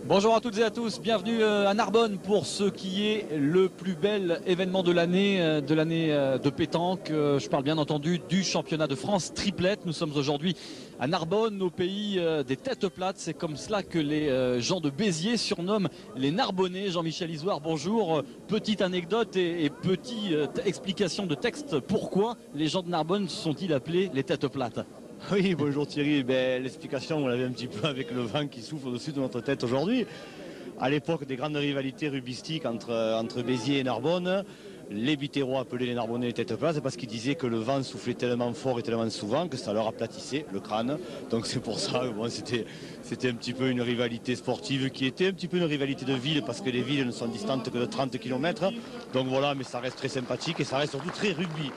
Bonjour à toutes et à tous, bienvenue à Narbonne pour ce qui est le plus bel événement de l'année de pétanque. Je parle bien entendu du championnat de France triplette. Nous sommes aujourd'hui à Narbonne, au pays des têtes plates. C'est comme cela que les gens de Béziers surnomment les Narbonnais. Jean-Michel Isoire, bonjour. Petite anecdote et petite explication de texte. Pourquoi les gens de Narbonne sont-ils appelés les têtes plates ? Oui, bonjour Thierry. L'explication, on l'avait un petit peu avec le vent qui souffle au-dessus de notre tête aujourd'hui. À l'époque des grandes rivalités rubistiques entre Béziers et Narbonne, les Biterrois appelaient les Narbonnais les têtes plates parce qu'ils disaient que le vent soufflait tellement fort et tellement souvent que ça leur aplatissait le crâne. Donc c'est pour ça que c'était un petit peu une rivalité sportive qui était un petit peu une rivalité de ville parce que les villes ne sont distantes que de 30 km. Donc voilà, mais ça reste très sympathique et ça reste surtout très rugby.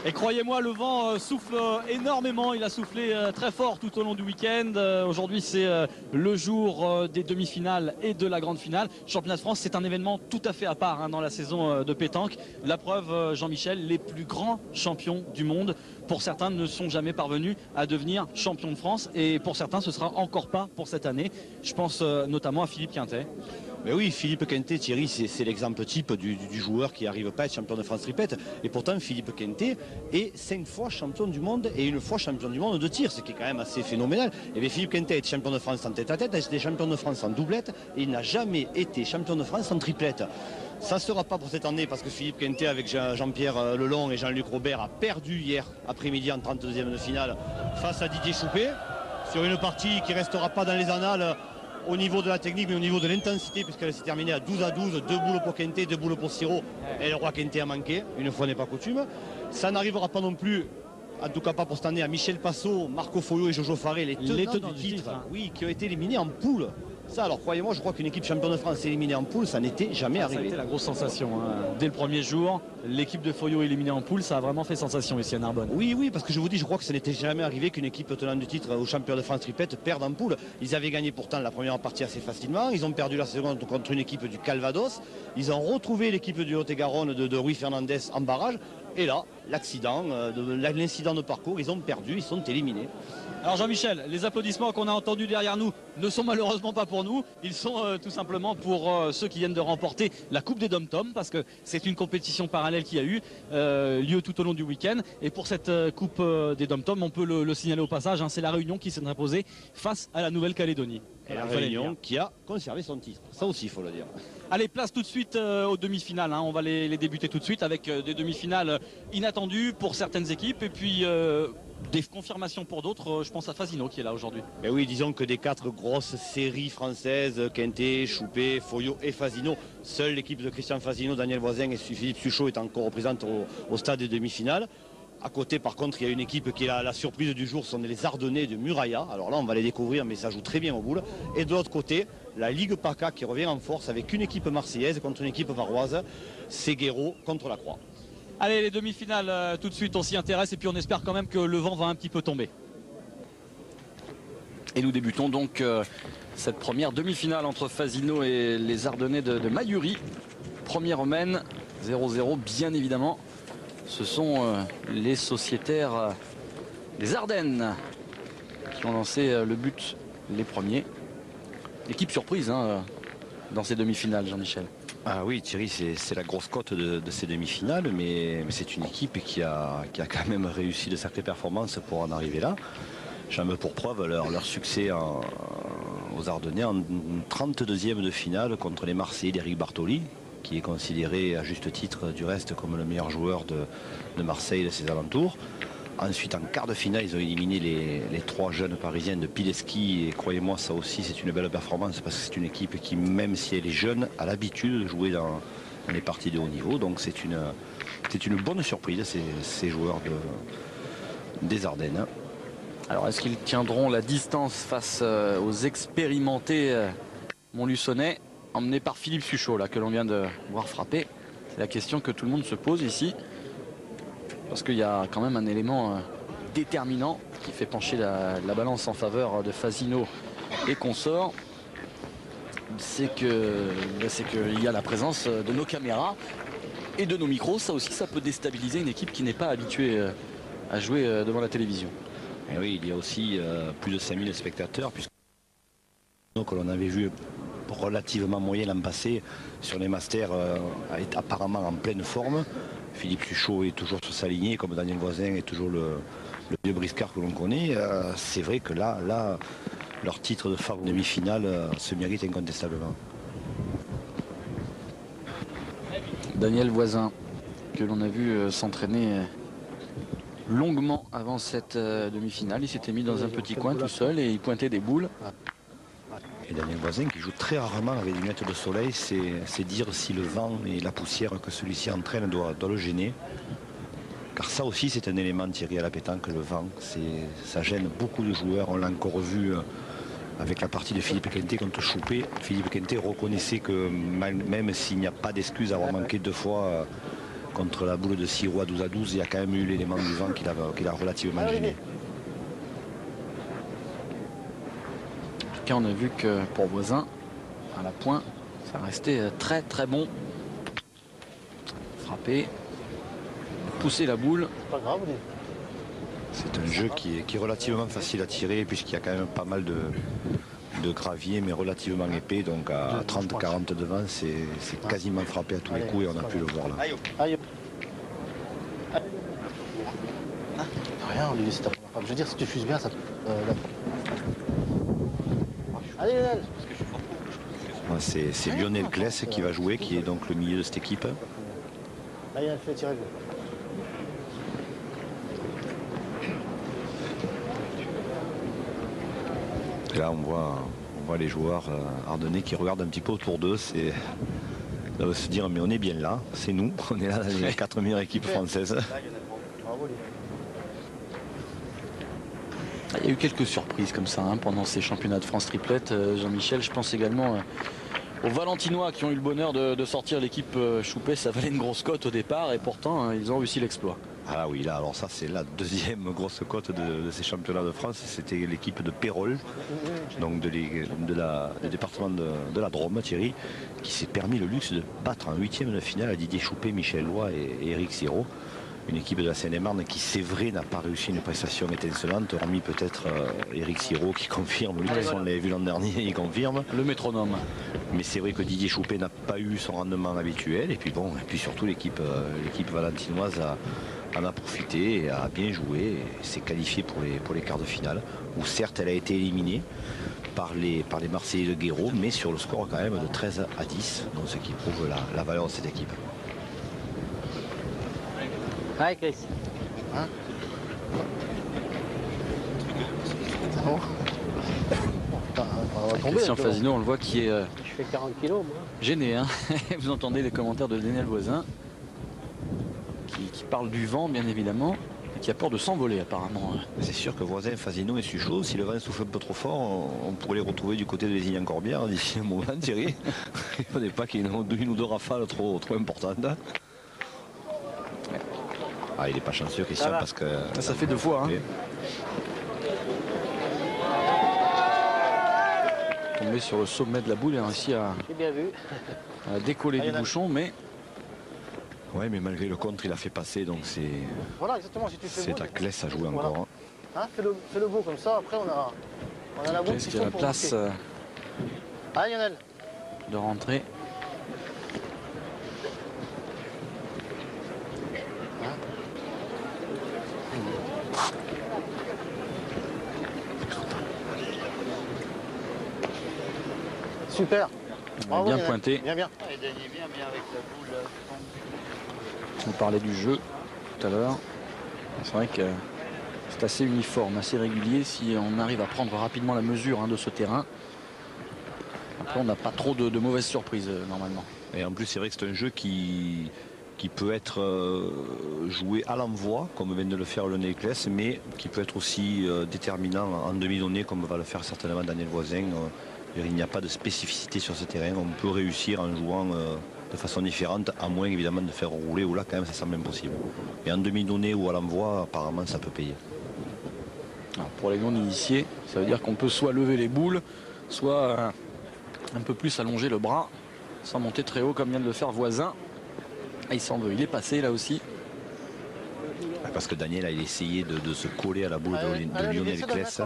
Et croyez-moi, le vent souffle énormément, il a soufflé très fort tout au long du week-end. Aujourd'hui, c'est le jour des demi-finales et de la grande finale. Championnat de France, c'est un événement tout à fait à part dans la saison de pétanque. La preuve, Jean-Michel, les plus grands champions du monde, pour certains, ne sont jamais parvenus à devenir champion de France. Et pour certains, ce sera encore pas pour cette année. Je pense notamment à Philippe Quintet. Mais oui, Philippe Quintet, Thierry, c'est l'exemple type du joueur qui n'arrive pas à être champion de France triplette. Et pourtant, Philippe Quintet est 5 fois champion du monde et une fois champion du monde de tir, ce qui est quand même assez phénoménal. Et bien, Philippe Quintet est champion de France en tête-à-tête, il a été champion de France en doublette et il n'a jamais été champion de France en triplette. Ça ne sera pas pour cette année parce que Philippe Quintet avec Jean-Pierre Lelong et Jean-Luc Robert a perdu hier après-midi en 32e de finale face à Didier Choupet sur une partie qui ne restera pas dans les annales au niveau de la technique mais au niveau de l'intensité puisqu'elle s'est terminée à 12-12, 2 boules pour Quintet, 2 boules pour Siro et le roi Quintet a manqué, une fois n'est pas coutume. Ça n'arrivera pas non plus, en tout cas pas pour cette année, à Michel Passot, Marco Foyo et Jojo Faré, les tenants du titre, oui, qui ont été éliminés en poule. Ça, alors croyez-moi, je crois qu'une équipe championne de France éliminée en poule, ça n'était jamais arrivé. Ça a été la grosse sensation. Dès le premier jour, l'équipe de Foyo éliminée en poule, ça a vraiment fait sensation ici à Narbonne. Oui, parce que je vous dis, je crois que ça n'était jamais arrivé qu'une équipe tenant du titre au championnat de France triplette perde en poule. Ils avaient gagné pourtant la première partie assez facilement. Ils ont perdu la seconde contre une équipe du Calvados. Ils ont retrouvé l'équipe du Lot-et-Garonne de Rui Fernandez en barrage. Et là, l'incident de parcours, ils ont perdu, ils sont éliminés. Alors Jean-Michel, les applaudissements qu'on a entendus derrière nous ne sont malheureusement pas pour nous. Ils sont tout simplement pour ceux qui viennent de remporter la Coupe des Dom-Tom parce que c'est une compétition parallèle qui a eu lieu tout au long du week-end. Et pour cette Coupe des Dom-Tom, on peut le signaler au passage, c'est la Réunion qui s'est imposée face à la Nouvelle-Calédonie. Et la Réunion qui a conservé son titre. Ça aussi, il faut le dire. Allez, place tout de suite aux demi-finales. On va les débuter tout de suite avec des demi-finales inattendues pour certaines équipes et puis des confirmations pour d'autres. Je pense à Fasino qui est là aujourd'hui. Mais oui, disons que des 4 grosses séries françaises, Quintet, Choupet, Foyo et Fasino, seule l'équipe de Christian Fasino, Daniel Voisin et Philippe Suchot est encore représentée au stade des demi-finales. À côté, par contre, il y a une équipe qui est la surprise du jour, ce sont les Ardennais de Muraya. Alors là, on va les découvrir, mais ça joue très bien au boule. Et de l'autre côté, la Ligue PACA qui revient en force avec une équipe marseillaise contre une équipe varoise, Séguéro contre la Croix. Allez, les demi-finales, tout de suite, on s'y intéresse et puis on espère quand même que le vent va un petit peu tomber. Et nous débutons donc cette première demi-finale entre Fasino et les Ardennais de Mayuri. Première romaine, 0-0 bien évidemment. Ce sont les sociétaires des Ardennes qui ont lancé le but les premiers. L'équipe surprise dans ces demi-finales, Jean-Michel. Ah oui, Thierry, c'est la grosse cote de ces demi-finales, mais c'est une équipe qui a quand même réussi de sacrées performances pour en arriver là. J'en veux pour preuve leur succès aux Ardennais en 32e de finale contre les Marseillais d'Éric Bartoli, qui est considéré à juste titre du reste comme le meilleur joueur de Marseille et de ses alentours. Ensuite, en quart de finale, ils ont éliminé les 3 jeunes parisiens de Pileski. Et croyez-moi, ça aussi, c'est une belle performance parce que c'est une équipe qui, même si elle est jeune, a l'habitude de jouer dans les parties de haut niveau. Donc c'est une bonne surprise, ces joueurs des Ardennes. Alors, est-ce qu'ils tiendront la distance face aux expérimentés Montluçonnais, emmenés par Philippe Suchot, là, que l'on vient de voir frapper? C'est la question que tout le monde se pose ici. Parce qu'il y a quand même un élément déterminant qui fait pencher la balance en faveur de Fasino et consorts. C'est qu'il y a la présence de nos caméras et de nos micros. Ça aussi, ça peut déstabiliser une équipe qui n'est pas habituée à jouer devant la télévision. Et oui, il y a aussi plus de 5000 spectateurs. que l'on avait vu relativement moyen l'an passé sur les Masters est apparemment en pleine forme. Philippe Suchot est toujours sur sa lignée, comme Daniel Voisin est toujours le vieux briscard que l'on connaît. C'est vrai que là, leur titre de favori demi-finale se mérite incontestablement. Daniel Voisin, que l'on a vu s'entraîner longuement avant cette demi-finale. Il s'était mis dans un petit coin tout seul et il pointait des boules. Et Daniel Voisin, qui joue très rarement avec des lunettes de soleil, c'est dire si le vent et la poussière que celui-ci entraîne doit le gêner. Car ça aussi, c'est un élément, Thierry, à la pétanque, le vent. Ça gêne beaucoup de joueurs. On l'a encore vu avec la partie de Philippe Quintet contre Choupé. Philippe Quintet reconnaissait que même s'il n'y a pas d'excuse à avoir manqué 2 fois contre la boule de Siro à 12-12, il y a quand même eu l'élément du vent qu'il a relativement gêné. On a vu que pour Voisin, à la pointe, ça restait très très bon. Frapper, pousser la boule. C'est un jeu qui est relativement facile à tirer puisqu'il y a quand même pas mal de gravier mais relativement épais. Donc à 30-40 devant, c'est quasiment frappé à tous les coups et on a pu le voir là. Rien, lui, c'est ta première fois. Je veux dire, si tu fuses bien, ça... Allez, Lionel. C'est Lionel Kless qui va jouer, qui est donc le milieu de cette équipe. Là, Lionel, fais tirer le jeu. Et là, on voit les joueurs ardennais qui regardent un petit peu autour d'eux. On va se dire, mais on est bien là, c'est nous, on est là dans les 4 meilleures équipes françaises. Il y a eu quelques surprises comme ça pendant ces championnats de France triplette. Jean-Michel, je pense également aux Valentinois qui ont eu le bonheur de sortir l'équipe Choupé. Ça valait une grosse cote au départ et pourtant ils ont réussi l'exploit. Ah oui, là, alors ça c'est la deuxième grosse cote de ces championnats de France. C'était l'équipe de Pérol, donc du département de la Drôme, Thierry, qui s'est permis le luxe de battre en 8e de finale à Didier Choupé, Michel Loy et Eric Siro. Une équipe de la Seine-et-Marne qui, c'est vrai, n'a pas réussi une prestation étincelante, hormis peut-être Eric Siro qui confirme. Lui, on l'avait vu l'an dernier, il confirme. Le métronome. Mais c'est vrai que Didier Choupé n'a pas eu son rendement habituel. Et puis bon, surtout l'équipe valentinoise en a profité et a bien joué. Et s'est qualifiée pour les quarts de finale, où certes elle a été éliminée par les Marseillais de Guéraud, mais sur le score quand même de 13-10, donc ce qui prouve la valeur de cette équipe. Hi Chris. Hein? Oh. Putain, on va tomber, Christian Fasino, on le voit qui est je fais 40 kilos moi. gêné. Hein. Vous entendez les commentaires de Daniel Voisin qui parle du vent bien évidemment et qui a peur de s'envoler apparemment. C'est sûr que Voisin, Fasino et Suchot, si le vent souffle un peu trop fort, on pourrait les retrouver du côté de Lézignan-Corbière d'ici un moment, Thierry. Il ne faudrait pas qu'il y ait une ou deux rafales trop importantes. Ah, il n'est pas chanceux, Christian, parce que... Ça fait 2 fois. Hein. Tombé sur le sommet de la boule et a réussi à décoller du bouchon, mais... Ouais, mais malgré le contre, il a fait passer, donc c'est... Voilà, exactement, si tu fais c'est à Kless à jouer voilà. encore. Hein, fais-le beau comme ça, après on a la boule Est-ce qui qu'il y a la pour place Allez Lionel. de rentrer? Super. Bravo, bien Lionel. pointé. Bien, bien. On parlait du jeu tout à l'heure. C'est vrai que c'est assez uniforme, assez régulier si on arrive à prendre rapidement la mesure de ce terrain. Après, on n'a pas trop de mauvaises surprises normalement. Et en plus, c'est vrai que c'est un jeu qui peut être joué à l'envoi, comme vient de le faire Lionel Kless, mais qui peut être aussi déterminant en demi-donnée, comme va le faire certainement Daniel Voisin. Il n'y a pas de spécificité sur ce terrain. On peut réussir en jouant de façon différente, à moins évidemment de faire rouler, ou là quand même ça semble impossible. Et en demi-donnée ou à l'envoi, apparemment ça peut payer. Alors, pour les non-initiés, ça veut dire qu'on peut soit lever les boules, soit un peu plus allonger le bras, sans monter très haut comme vient de le faire Voisin. Ah, il s'en veut, il est passé là aussi. Parce que Daniel a essayé de se coller à la boule de Lionel Kless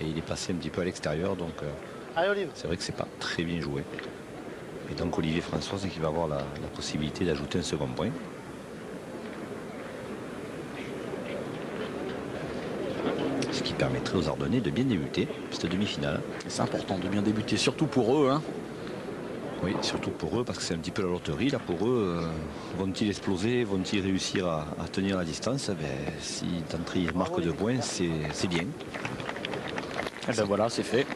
et il est passé un petit peu à l'extérieur. Donc Allez, Olive. C'est vrai que c'est pas très bien joué. Et donc Olivier François, c'est qu'il va avoir la possibilité d'ajouter un second point. Ce qui permettrait aux Ardennais de bien débuter cette demi-finale. C'est important de bien débuter, surtout pour eux. Hein. Oui, surtout pour eux, parce que c'est un petit peu la loterie. Là, pour eux, vont-ils exploser? Vont-ils réussir à tenir la distance? Si d'entrée ils marquent 2 points, c'est bien. Et ben voilà, c'est fait.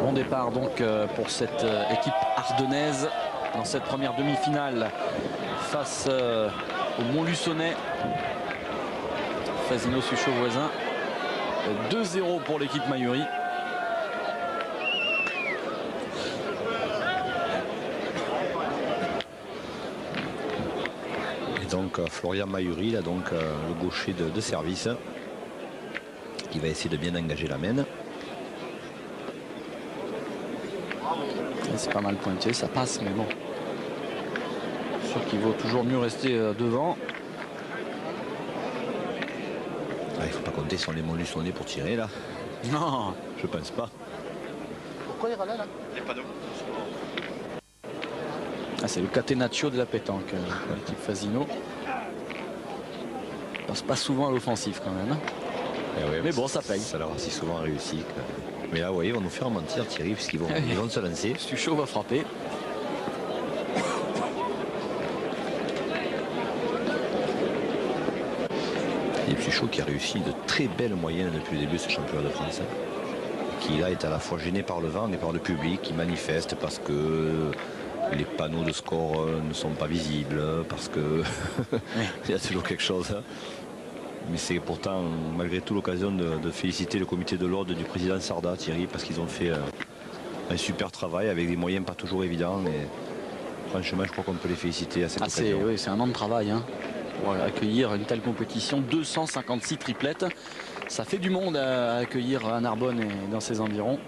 Bon départ donc pour cette équipe ardennaise dans cette première demi-finale face au Montluçonnais. Fasino Suchot voisin. 2-0 pour l'équipe Mayuri. Et donc Florian Mayuri, là, donc, le gaucher de service, qui va essayer de bien engager la main. C'est pas mal pointé, ça passe, mais bon. Sûr qu'il vaut toujours mieux rester devant. Il ne faut pas compter sur les Montluçonnais pour tirer là. Non, je pense pas. Pourquoi il râlait là? Les panneaux. Ah, c'est le catenaccio de la pétanque, l'équipe Fasino. Il passe pas souvent à l'offensif quand même. Ouais, mais bon, ça paye. Ça leur a si souvent réussi. Mais là, vous voyez, ils vont nous faire mentir, Thierry, puisqu'ils vont, ils vont se lancer. Suchot va frapper. Philippe Suchot qui a réussi de très belles moyennes depuis le début de ce championnat de France. Qui là est à la fois gêné par le vent et par le public qui manifeste parce que les panneaux de score ne sont pas visibles, parce que il y a toujours quelque chose. Mais c'est pourtant malgré tout l'occasion de féliciter le comité de l'ordre du président Sarda, Thierry, parce qu'ils ont fait un super travail avec des moyens pas toujours évidents. Et franchement, je crois qu'on peut les féliciter à cette occasion. Oui, c'est un an de travail hein, pour accueillir une telle compétition. 256 triplettes. Ça fait du monde à accueillir à Narbonne et dans ses environs.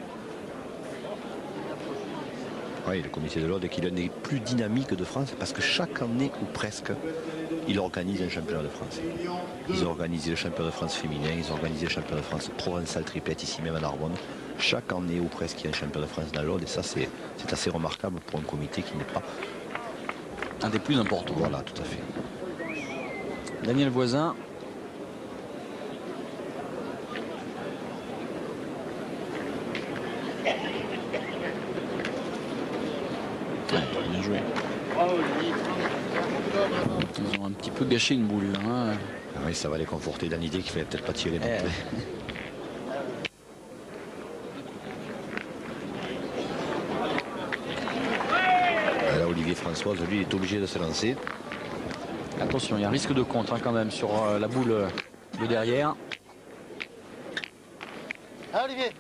Oui, le comité de l'ordre est l'un des plus dynamiques de France parce que chaque année ou presque, il organise un championnat de France. Ils ont organisé le championnat de France féminin, ils ont organisé le championnat de France provençal triplette ici même à Narbonne. Chaque année ou presque, il y a un championnat de France dans l'ordre et ça c'est assez remarquable pour un comité qui n'est pas un des plus importants. Voilà, tout à fait. Daniel Voisin. Bien joué. Ils ont un petit peu gâché une boule. Hein. Oui, ça va les conforter dans l'idée qu'il ne fallait peut-être pas tirer. Là, Olivier François, lui, est obligé de se lancer. Attention, il y a un risque de contre hein, quand même sur la boule de derrière. Ah, Olivier.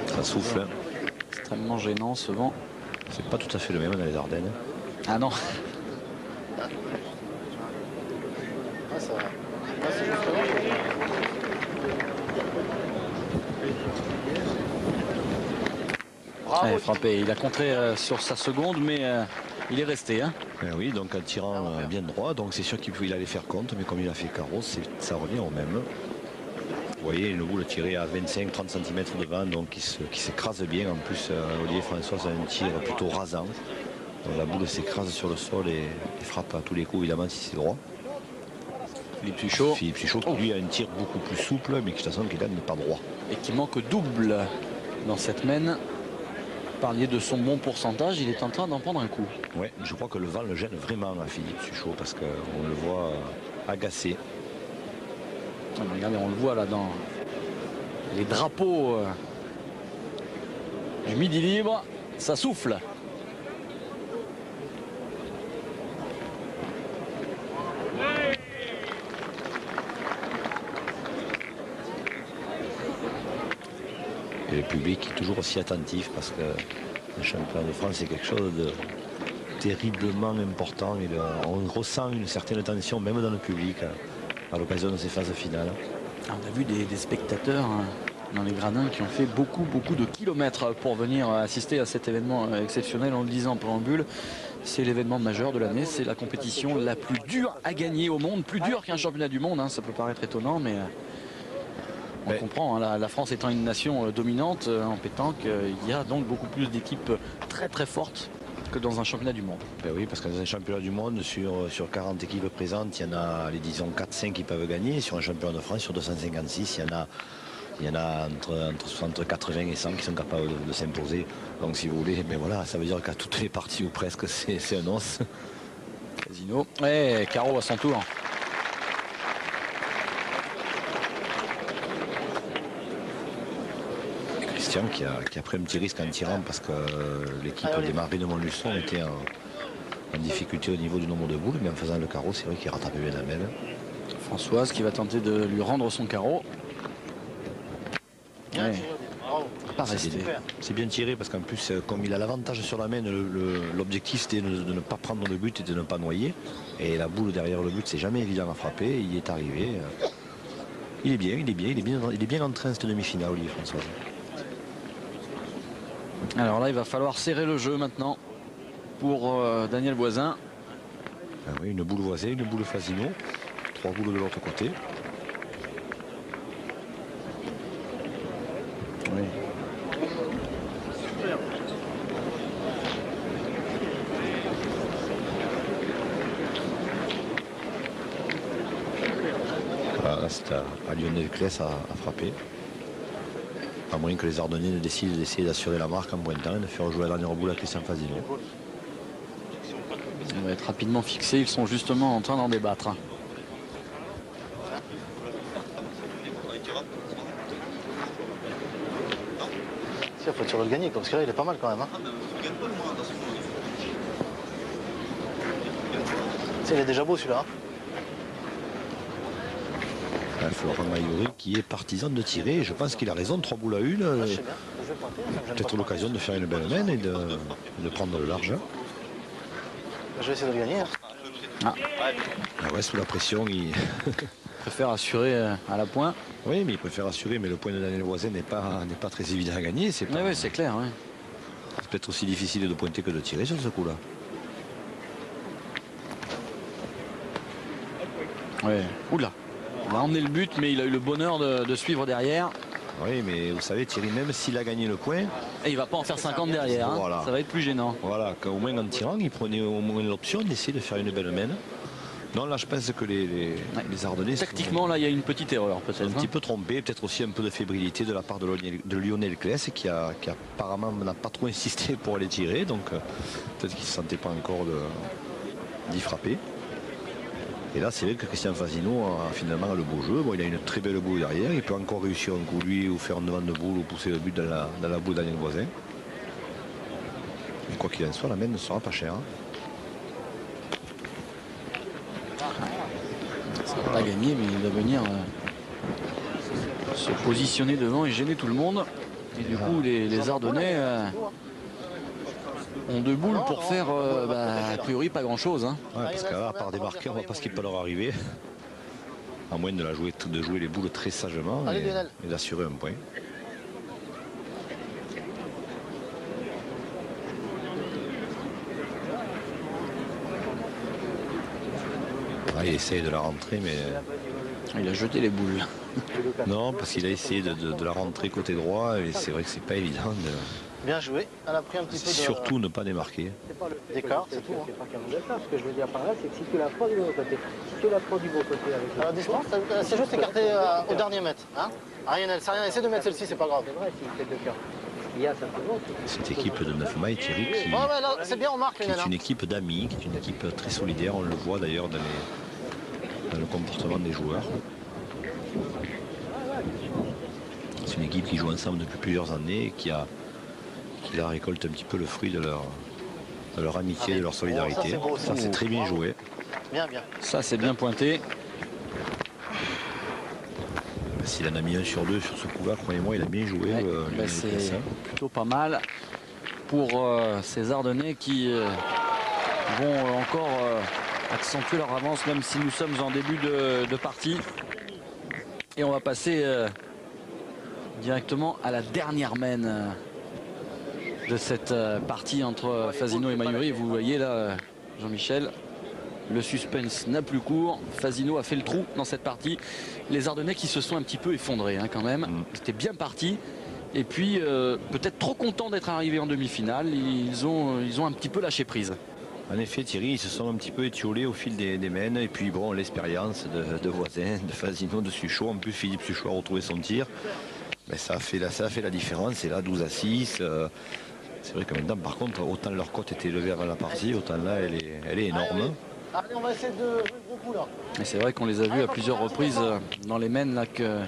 Ça souffle. Extrêmement gênant ce vent. C'est pas tout à fait le même dans les Ardennes. Ah non. Bravo, frappé. Il a contré sur sa seconde, mais il est resté. Hein. Oui, donc en tirant bien droit, donc c'est sûr qu'il allait faire compte, mais comme il a fait carreau, ça revient au même. Vous voyez, une boule tirée à 25-30 cm devant, donc qui s'écrase bien. En plus, Olivier François a un tir plutôt rasant. Donc, la boule s'écrase sur le sol et frappe à tous les coups, évidemment, si c'est droit. Philippe Suchot. Philippe Suchot, qui lui a un tir beaucoup plus souple, mais qui de toute façon, qui là n'est pas droit. Et qui manque double dans cette mène. Vous parliez de son bon pourcentage, il est en train d'en prendre un coup. Oui, je crois que le vent le gêne vraiment à Philippe Suchot, parce qu'on le voit agacé. Regardez, on le voit là dans les drapeaux du Midi Libre, ça souffle. Et le public est toujours aussi attentif parce que le championnat de France c'est quelque chose de terriblement important et on ressent une certaine tension même dans le public à l'occasion de ces phases finales. On a vu des spectateurs dans les gradins qui ont fait beaucoup de kilomètres pour venir assister à cet événement exceptionnel. En le disant en préambule, c'est l'événement majeur de l'année, c'est la compétition la plus dure à gagner au monde, plus dure qu'un championnat du monde, hein. Ça peut paraître étonnant, mais on comprend, hein, la France étant une nation dominante en pétanque, il y a donc beaucoup plus d'équipes très fortes que dans un championnat du monde. Ben oui, parce que dans un championnat du monde, sur 40 équipes présentes, il y en a, disons, 4-5 qui peuvent gagner. Sur un championnat de France, sur 256, il y en a entre 80 et 100 qui sont capables de s'imposer. Donc si vous voulez, mais voilà, ça veut dire qu'à toutes les parties ou presque, c'est un os. Casino. Et Caro à son tour. Christian qui a pris un petit risque en tirant parce que l'équipe démarrée de Montluçon était en difficulté au niveau du nombre de boules, mais en faisant le carreau, c'est vrai qu'il rattrapait bien la mêle. Françoise qui va tenter de lui rendre son carreau. Ouais. C'est bien tiré parce qu'en plus, comme il a l'avantage sur la main, l'objectif c'était de ne pas prendre le but et de ne pas noyer. Et la boule derrière le but, c'est jamais évident à frapper. Il y est arrivé. Il est bien en train cette demi-finale, Olivier François. Alors là, il va falloir serrer le jeu maintenant pour Daniel Voisin. Ah oui, une boule Voisin, une boule Fasino, 3 boules de l'autre côté. Oui. Voilà, c'est à Lionel Claes à frapper. À moins que les Ardennais ne décident d'essayer d'assurer la marque en pointant et de faire jouer la dernière boule à Christian Fasino. Il va être rapidement fixé, ils sont justement en train d'en débattre. Il faut tirer le gagner, parce que là il est pas mal quand même. Hein. Il est déjà beau celui-là. Il faut rendre Maïuri qui est partisan de tirer. Je pense qu'il a raison, 3 boules à 1. Peut-être l'occasion de faire une belle main et de prendre le large. Je vais essayer de le gagner. Ah ouais, sous la pression, il préfère assurer à la pointe. Oui, mais il préfère assurer, mais le point de Daniel Voisin n'est pas très évident à gagner. C'est oui, c'est clair. Oui. C'est peut-être aussi difficile de pointer que de tirer sur ce coup-là. Ouais. Oula. Il a emmené le but, mais il a eu le bonheur de suivre derrière. Oui, mais vous savez, Thierry, même s'il a gagné le point... Et il va pas en faire 50 derrière. Hein. Voilà. Ça va être plus gênant. Voilà, qu'au moins en tirant, il prenait au moins l'option d'essayer de faire une belle main. Non, là, je pense que les Ardennais... Tactiquement, là, il y a une petite erreur, peut-être. Un petit peu trompé, peut-être aussi un peu de fébrilité de la part de Lionel Claes, qui apparemment n'a pas trop insisté pour aller tirer. Donc, peut-être qu'il ne se sentait pas encore d'y frapper. Et là, c'est vrai que Christian Fasino a finalement le beau jeu. Bon, il a une très belle boule derrière. Il peut encore réussir un coup, lui, ou faire un devant de boule, ou pousser le but dans la boule Daniel Voisin. Et quoi qu'il en soit, la main ne sera pas chère. Ça va pas gagner, mais il va venir se positionner devant et gêner tout le monde. Et du coup, les Ardennais ont 2 boules pour faire a priori pas grand chose. Hein. Ouais, parce qu'à part démarquer, on ne voit pas ce qui peut leur arriver. À moins de jouer les boules très sagement et d'assurer un point. Ah, il essaye de la rentrer, mais... Il a jeté les boules. Non, parce qu'il a essayé de la rentrer côté droit, et c'est vrai que c'est pas évident. Bien joué. Elle a pris un petit peu de... Surtout ne pas démarquer. D'écart, c'est tout. C'est pas qu'un modèle ça. Ce que je veux dire par là, c'est que si tu la prends du bon côté, si tu la prends du bon côté avec la distance, c'est juste écarté au dernier mètre. Hein Ariane, c'est rien. Essaie de mettre celle-ci, c'est pas grave. C'est vrai, s'il fait 2 quarts. Il y a simplement... Cette équipe de 9 mailles, Thierry, c'est bien, on marque, qui est une équipe d'amis, qui est une équipe très solidaire. On le voit d'ailleurs dans le comportement des joueurs. C'est une équipe qui joue ensemble depuis plusieurs années et qui la récolte un petit peu le fruit de leur amitié, de leur solidarité. Ça, c'est très bien joué. Bien, bien. Ça, c'est bien pointé. S'il en a mis 1 sur 2 sur ce coup-là, croyez-moi, il a bien joué. C'est plutôt pas mal pour ces Ardennais qui vont encore accentuer leur avance, même si nous sommes en début de partie. Et on va passer directement à la dernière mène de cette partie entre Fasino et Mayuri. Vous voyez là, Jean-Michel, le suspense n'a plus cours. Fasino a fait le trou dans cette partie. Les Ardennais qui se sont un petit peu effondrés hein, quand même. C'était bien parti. Et puis peut-être trop contents d'être arrivés en demi-finale. Ils ont un petit peu lâché prise. En effet, Thierry, ils se sont un petit peu étiolés au fil des mènes. Et puis bon, l'expérience de Voisin, de Fasino, de Suchot. En plus, Philippe Suchot a retrouvé son tir. Mais ça a fait la différence. Et là, 12-6. C'est vrai que maintenant, par contre, autant leur cote était élevée avant la partie, autant là, elle est énorme. Allez, on va essayer de jouer le gros coup là. Et c'est vrai qu'on les a vus à plusieurs reprises dans les mènes là, que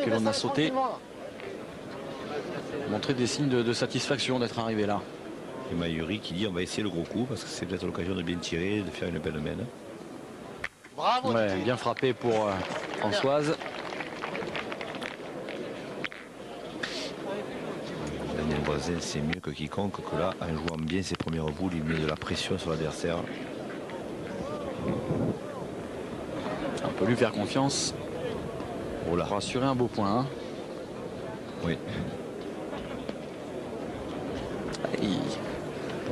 l'on a sauté. Montrer des signes de satisfaction d'être arrivé là. Et Mayuri qui dit on va essayer le gros coup parce que c'est peut-être l'occasion de bien tirer, de faire une belle mène. Bravo. Ouais, bien frappé pour Françoise. Daniel Voisin, c'est mieux que quiconque que là, en jouant bien ses premières boules, il met de la pression sur l'adversaire. On peut lui faire confiance. Oh là. Pour assurer un beau point. Hein. Oui.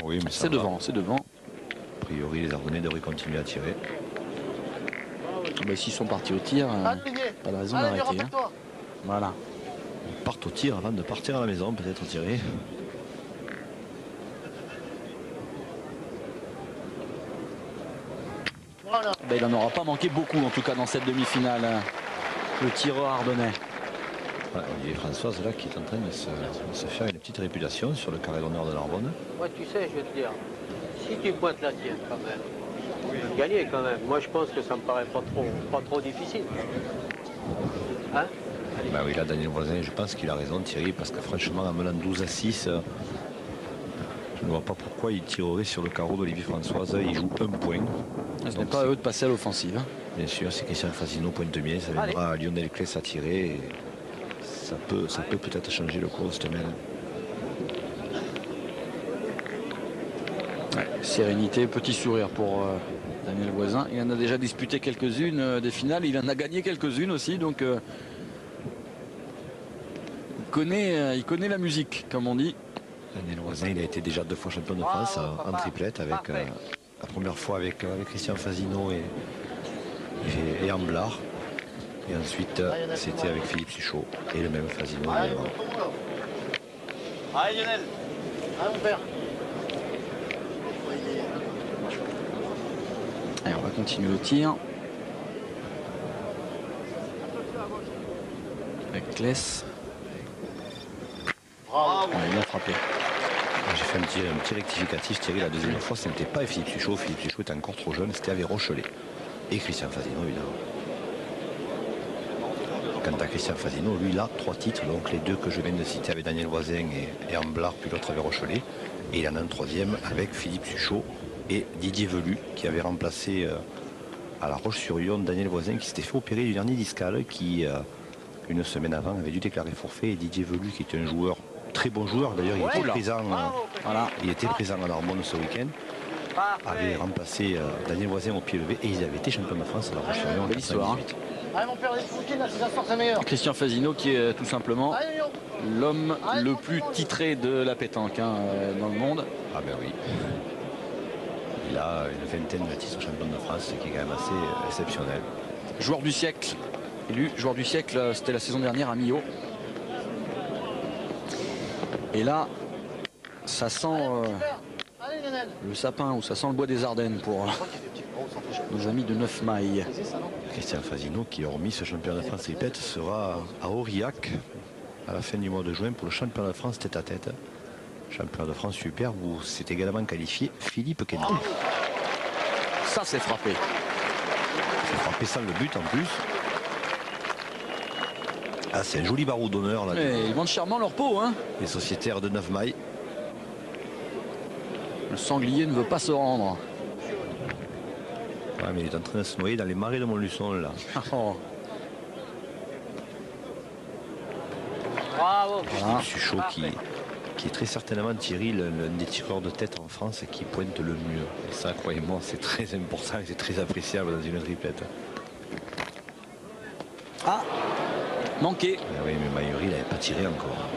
Oui, mais c'est devant, c'est devant. A priori, les Ardennais devraient continuer à tirer. Bah, s'ils sont partis au tir, pas de raison d'arrêter. Hein. Voilà. Ils partent au tir avant de partir à la maison, peut-être tirer. Voilà. Bah, il n'en aura pas manqué beaucoup, en tout cas, dans cette demi-finale. Le tireur ardennais. Ouais, Olivier Françoise là qui est en train de se faire une petite réputation sur le carré d'honneur de Narbonne. Moi, tu sais, je vais te dire, si tu pointes la tienne quand même, tu peux gagner quand même. Moi, je pense que ça me paraît pas trop difficile. Hein? Bah oui, là, Daniel Voisin, je pense qu'il a raison, Thierry, parce que franchement, en menant 12-6, je ne vois pas pourquoi il tirerait sur le carreau d'Olivier Françoise. Il joue un point. Ce n'est pas à eux de passer à l'offensive. Hein. Bien sûr, c'est Christian Fasino, pointe bien. Ça viendra à Lionel Kless à tirer. Et ça peut peut-être changer le cours de cette mène. Ouais, sérénité, petit sourire pour Daniel Voisin. Il en a déjà disputé quelques-unes des finales. Il en a gagné quelques-unes aussi. Donc il connaît la musique, comme on dit. Daniel Voisin, il a été déjà 2 fois champion de France en triplette. Avec, la première fois avec Christian Fasino et Amblard. Et ensuite, c'était avec Philippe Suchot et le même Fasino. Allez, Lionel. Allez, mon père. Allez, on va continuer le tir. Avec Kless. Bravo. Ouais, bien frappé. J'ai fait un petit rectificatif, Thierry, la deuxième fois, ce n'était pas Philippe Suchot. Philippe Suchot était encore trop jeune, c'était avec Rochelet. Et Christian Fasino, évidemment. Quant à Christian Fasino, lui, il a 3 titres, donc les 2 que je viens de citer avec Daniel Voisin et Amblard, puis l'autre avec Rochelet. Et il en a un 3e avec Philippe Suchot et Didier Velu, qui avait remplacé à La Roche-sur-Yon Daniel Voisin, qui s'était fait opérer du dernier discal, qui, une semaine avant, avait dû déclarer forfait. Et Didier Velu, qui était un joueur, très bon joueur, d'ailleurs, il était présent, il était présent à Narbonne ce week-end, avait remplacé Daniel Voisin au pied levé, et ils avaient été champions de France à La Roche-sur-Yon en 98. Allez, mon père, les fouquines, là, c'est meilleur. Christian Fasino qui est tout simplement l'homme le plus titré de la pétanque dans le monde. Ah ben oui. Il a une vingtaine de titres champion de France, ce qui est quand même assez exceptionnel. Joueur du siècle. Élu joueur du siècle, c'était la saison dernière à Millau. Et là, ça sent le sapin ou ça sent le bois des Ardennes pour nos amis de 9 mailles. Christian Fasino, qui hormis ce champion de France répète, sera à Aurillac à la fin du mois de juin pour le championnat de France tête à tête. Championnat de France super où s'est également qualifié Philippe Kennedy. Ça c'est frappé. C'est frappé sans le but en plus. Ah, c'est un joli barreau d'honneur là. Ils vendent charmant leur peau, hein. Les sociétaires de 9 mailles. Le sanglier ne veut pas se rendre. Ouais, mais il est en train de se noyer dans les marais de Montluçon là. Oh. Bravo. Philippe Suchot qui est très certainement Thierry, l'un des tireurs de tête en France qui pointe le mieux. Et ça, croyez-moi, c'est très important et c'est très appréciable dans une triplette. Ah, manqué. Oui, mais Mayuri, il n'avait pas tiré encore.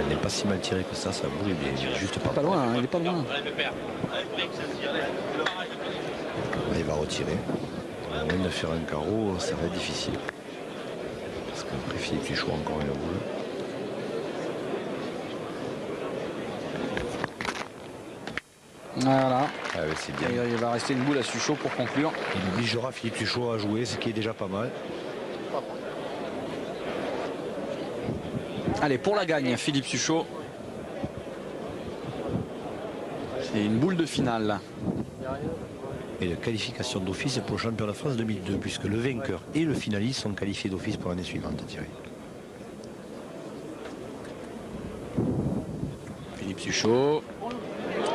Il n'est pas si mal tiré que ça bouge, il est juste Pas loin, hein, il est pas loin. Il va retirer. À moins de faire un carreau, ça va être difficile. Parce qu'après Philippe Suchot encore une boule. Voilà. Ah oui, c'est bien. Et il va rester une boule à Suchot pour conclure. Il obligera Philippe Suchot à jouer, ce qui est déjà pas mal. Allez, pour la gagne, Philippe Suchot. C'est une boule de finale. Et la qualification d'office pour le championnat de France 2002, puisque le vainqueur et le finaliste sont qualifiés d'office pour l'année suivante, Thierry. Philippe Suchot.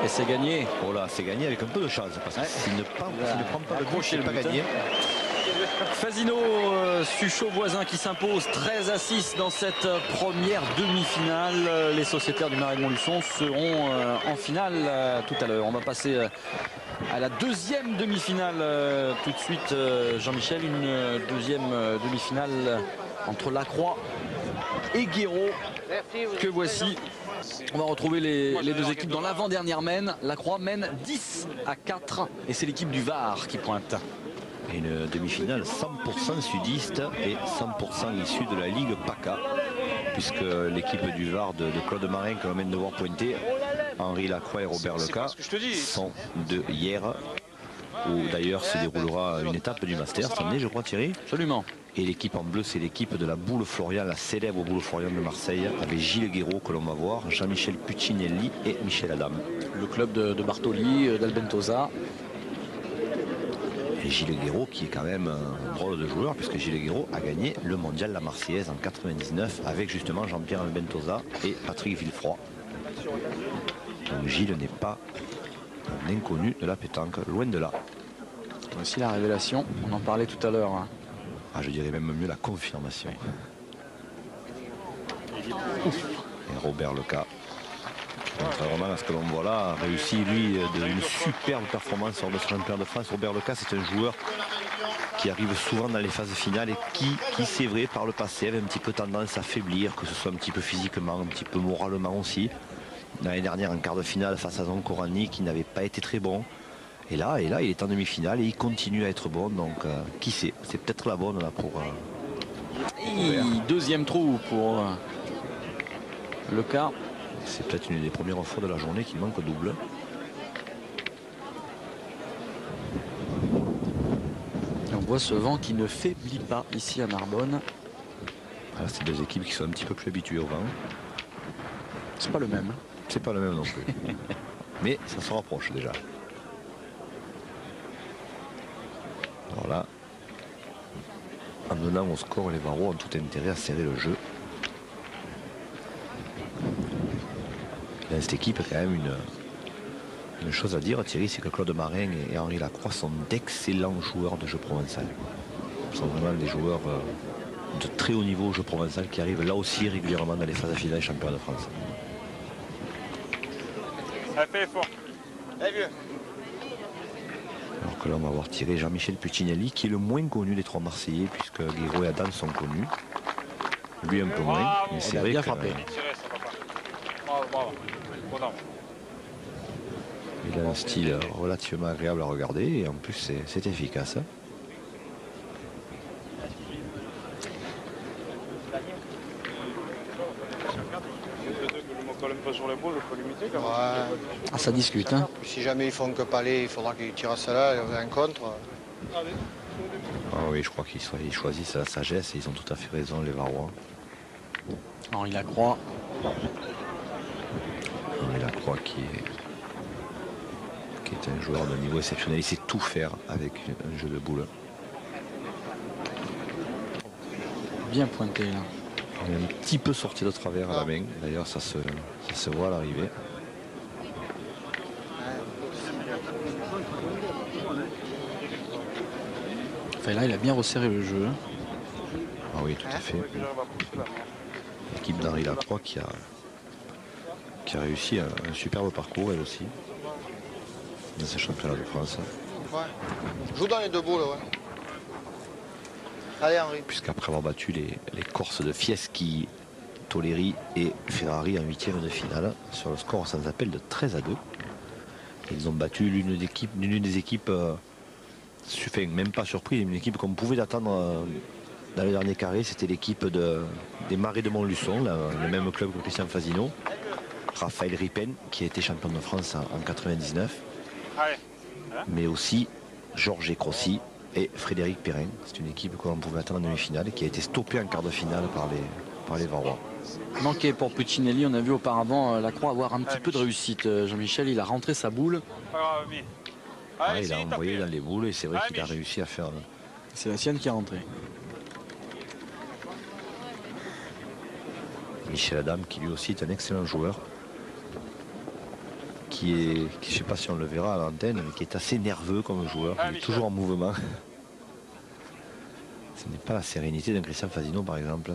Et c'est gagné. Voilà, c'est gagné avec un peu de chance, parce que s'il ne prend pas le gauche, il n'est pas gagné. Fasino, Suchot voisin qui s'impose 13-6 dans cette première demi-finale. Les sociétaires du Marais de Montluçon seront en finale tout à l'heure. On va passer à la deuxième demi-finale tout de suite, Jean-Michel. Une deuxième demi-finale entre Lacroix et Guéraud que voici. On va retrouver les deux équipes dans l'avant-dernière mène. Lacroix mène 10-4 et c'est l'équipe du Var qui pointe. Et une demi-finale 100% sudiste et 100% issue de la Ligue PACA, puisque l'équipe du Var de Claude Marin, que l'on vient de voir pointer, Henri Lacroix et Robert Leca, sont de hier, où d'ailleurs se déroulera une étape du Master cette année, je crois, Thierry. Absolument. Et l'équipe en bleu, c'est l'équipe de la Boule Florian, la célèbre Boule Florian de Marseille, avec Gilles Guéraud que l'on va voir, Jean-Michel Puccinelli et Michel Adam. Le club de Bartoli, d'Albentosa. Et Gilles Guéraud qui est quand même un drôle de joueur, puisque Gilles Guéraud a gagné le mondial La Marseillaise en 99 avec justement Jean-Pierre Albentosa et Patrick Villefroy. Donc Gilles n'est pas un inconnu de la pétanque, loin de là. Voici la révélation, on en parlait tout à l'heure. Ah, je dirais même mieux la confirmation. Et Robert Leca, contrairement à ce que l'on voit là, a réussi lui une superbe performance lors de ce championnat de France. Robert Leca, c'est un joueur qui arrive souvent dans les phases finales et qui c'est vrai, par le passé avait un petit peu tendance à faiblir, que ce soit un petit peu physiquement, un petit peu moralement aussi. L'année dernière en quart de finale face à Zon Corani qui n'avait pas été très bon. Et là, il est en demi-finale et il continue à être bon. Donc, qui sait, c'est peut-être la bonne là pour. Deuxième trou pour Leca. C'est peut-être une des premières fois de la journée qui manque au double. Et on voit ce vent qui ne faiblit pas ici à Narbonne. Voilà, c'est deux équipes qui sont un petit peu plus habituées au vent. C'est pas le même. C'est pas le même non plus. Mais ça se rapproche déjà. Alors là, en donnant au score, les Varois ont tout intérêt à serrer le jeu. Dans cette équipe, quand même une chose à dire, Thierry, c'est que Claude Marin et Henri Lacroix sont d'excellents joueurs de jeu provençal. Ce sont vraiment des joueurs de très haut niveau au jeu provençal qui arrivent là aussi régulièrement dans les phases finales des championnats de France. Alors que là, on va voir tirer Jean-Michel Puccinelli, qui est le moins connu des trois Marseillais, puisque Guéraud et Adam sont connus. Lui un peu moins, mais c'est vrai bien que frappé. il a un style relativement agréable à regarder et en plus c'est efficace. Ah, ça discute. Hein. Si jamais ils font que palais, il faudra qu'ils tirent à cela et un contre. Ah oui, je crois qu'ils choisissent la sagesse et ils ont tout à fait raison, les Varois. Henri Lacroix. Henri Lacroix qui est un joueur de niveau exceptionnel. Il sait tout faire avec un jeu de boule. Bien pointé là. Il est un petit peu sorti de travers à la main. D'ailleurs, ça se voit à l'arrivée. Enfin, là, il a bien resserré le jeu. Ah oui, tout à fait. L'équipe d'Henri Lacroix qui a réussi un superbe parcours, elle aussi, dans ces championnats de France. Ouais. Joue dans les deux boules, ouais. Allez, Henri. Puisqu'après avoir battu les Corses de Fieschi, Toleri et Ferrari en 8e de finale, sur le score sans appel de 13-2. Ils ont battu l'une des équipes, même pas surpris, une équipe qu'on pouvait attendre dans le dernier carré. C'était l'équipe des Marais de Montluçon, le même club que Christian Fasino. Raphaël Ripen, qui a été champion de France en 99. Mais aussi Georges Crossi et Frédéric Perrin. C'est une équipe qu'on pouvait attendre en demi-finale et qui a été stoppée en quart de finale par les Varois. Manqué pour Puccinelli, on a vu auparavant Lacroix avoir un petit peu de réussite. Jean-Michel, il a rentré sa boule. Il a envoyé dans les boules et c'est vrai qu'il a réussi à faire... C'est la sienne qui est rentrée. Michel Adam, qui lui aussi est un excellent joueur, qui je ne sais pas si on le verra à l'antenne, mais qui est assez nerveux comme joueur. Il est toujours en mouvement. Ce n'est pas la sérénité d'un Christian Fasino, par exemple.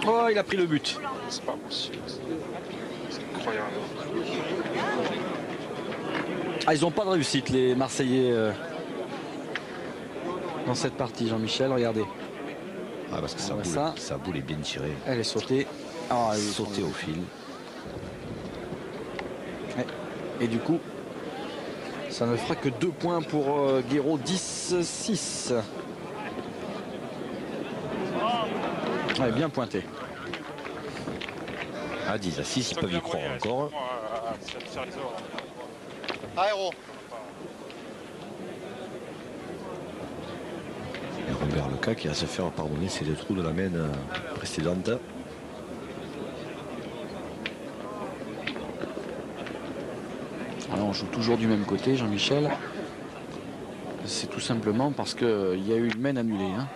Oh, il a pris le but. C'est pas possible. C'est incroyable. Ah, ils n'ont pas de réussite, les Marseillais, dans cette partie, Jean-Michel. Regardez. Ah, parce que sa boule est bien tirée. Elle est sautée. Ah, elle est sautée au fil. Ouais. Et du coup, ça ne fera que 2 points pour Guéraud, 10-6. Ouais, bien pointé. À 10-6, ils peuvent y croire encore. Aéro. Et Robert Leca qui va se faire pardonner ses 2 trous de la main précédente. Alors on joue toujours du même côté, Jean-Michel. C'est tout simplement parce qu'il y a eu une main annulée. Hein.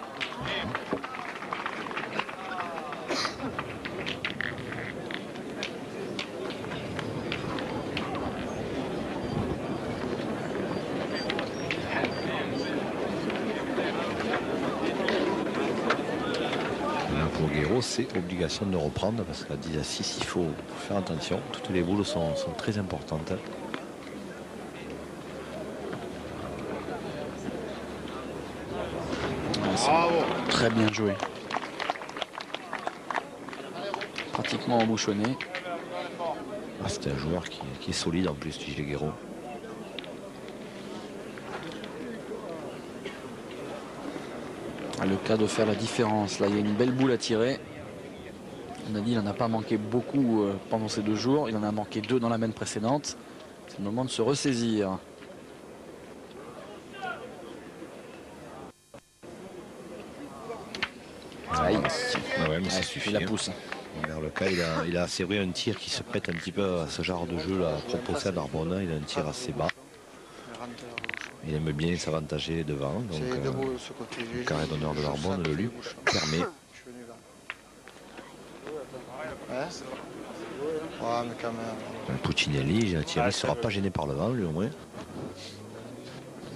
Pour Guéraud, c'est obligation de reprendre parce qu'à 10-6, il faut faire attention. Toutes les boules sont très importantes. Bravo. Très bien joué. Pratiquement embouchonné. Ah, c'est un joueur qui est solide en plus, du Guéraud. Le cas de faire la différence. Là, il y a une belle boule à tirer. On a dit qu'il n'en a pas manqué beaucoup pendant ces 2 jours. Il en a manqué 2 dans la main précédente. C'est le moment de se ressaisir. Aïe. Ouais, mais ça suffit. Il la pousse. Vers le cas, il a c'est vrai un tir qui se prête un petit peu à ce genre de jeu là, proposé à Narbonne. Il a un tir assez bas. Il aime bien s'avantager devant. Donc le carré d'honneur de Narbonne le lui permet. Ouais, mais quand même. Puccinelli, il a tiré, il ne sera pas gêné par le vent, lui au moins.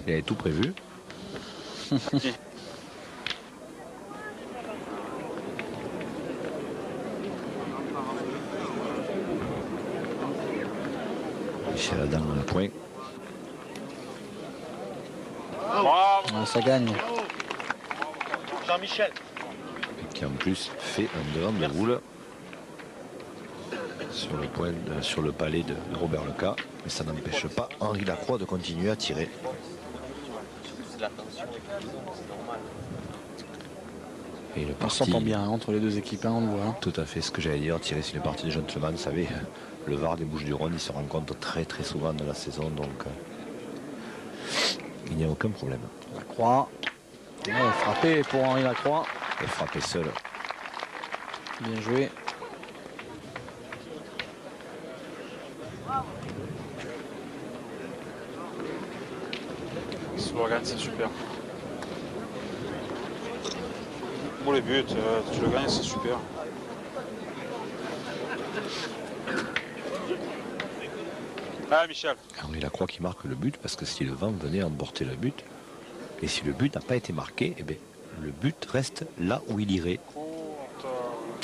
Il avait tout prévu. Michel Adam dans le point. Ouais, ça gagne. Jean-Michel. Qui en plus fait un devant de boule sur le point, sur le palais de Robert Leca. Mais ça n'empêche pas Henri Lacroix de continuer à tirer. Et le On parti, s'entend bien entre les 2 équipes, hein, on le voit. Hein. Tout à fait ce que j'allais dire, tirer sur les parties de gentleman. Vous savez, le VAR des Bouches-du-Rhône, il se rencontre très très souvent dans la saison, donc il n'y a aucun problème. Lacroix. Ouais, frappé pour Henri Lacroix. Et frapper seul. Bien joué. Si on regarde, c'est super. Pour les buts, tu le gagnes, c'est super. Ah, Michel. Henri Lacroix qui marque le but parce que si le vent venait emporter le but, et si le but n'a pas été marqué, eh bien, le but reste là où il irait.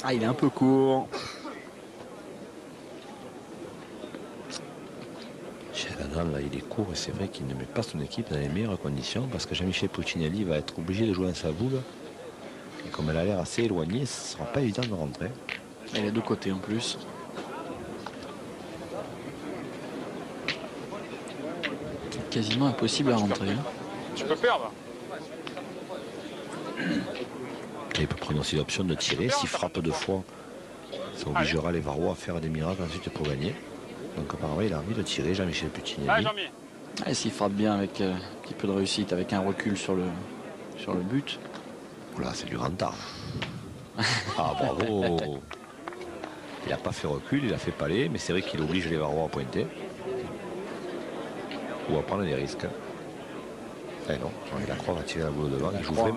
Ah, il est un peu court. Nadal, là, il est court et c'est vrai qu'il ne met pas son équipe dans les meilleures conditions parce que Jean-Michel Puccinelli va être obligé de jouer dans sa boule. Et comme elle a l'air assez éloignée, ce ne sera pas évident de rentrer. Et les deux côtés en plus. C'est quasiment impossible à rentrer. Hein. Tu peux perdre. Et il peut prendre aussi l'option de tirer. S'il frappe 2 fois, ça obligera les Varois à faire des miracles ensuite pour gagner. Donc apparemment il a envie de tirer Jean-Michel Puccinelli. Allez, Jean-Mi. Et s'il frappe bien avec un petit peu de réussite, avec un recul sur le but. Voilà, c'est du rentard. Ah bravo. Il n'a pas fait recul, il a fait palais, mais c'est vrai qu'il oblige les Varois à pointer. Ou à prendre des risques. Eh non, Henri Lacroix va tirer la boule devant.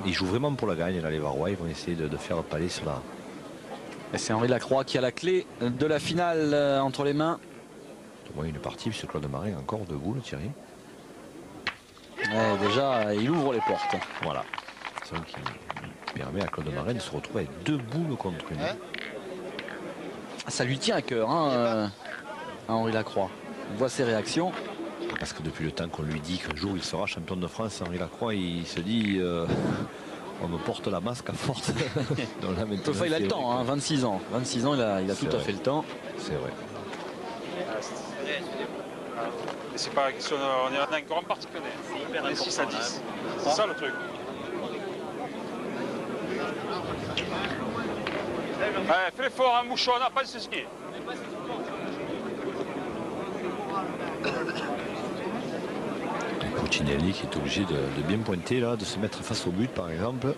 Il joue vraiment pour la gagne, là, les Varois. Ils vont essayer de faire palais sur la... Et c'est Henri Lacroix qui a la clé de la finale entre les mains. Au moins une partie, puisque Claude Marin encore debout, le Thierry. Ouais, déjà, il ouvre les portes. Voilà. C'est ça qui permet à Claude Marin de se retrouver avec 2 boules contre une. Ça lui tient à cœur, hein, à Henri Lacroix. On voit ses réactions. Parce que depuis le temps qu'on lui dit qu'un jour il sera champion de France, Henri Lacroix, il se dit on me porte la masque à force. Donc là, Toutefois, il a le temps, hein, 26 ans. 26 ans, il a tout à fait le temps. C'est vrai. Et c'est pas question, on est encore en partie connaît. On est 6 à 10. C'est ça le truc. Ouais, fais l'effort, un mouchon, on n'a pas de soucis. Puccinelli qui est obligé de bien pointer là, de se mettre face au but par exemple.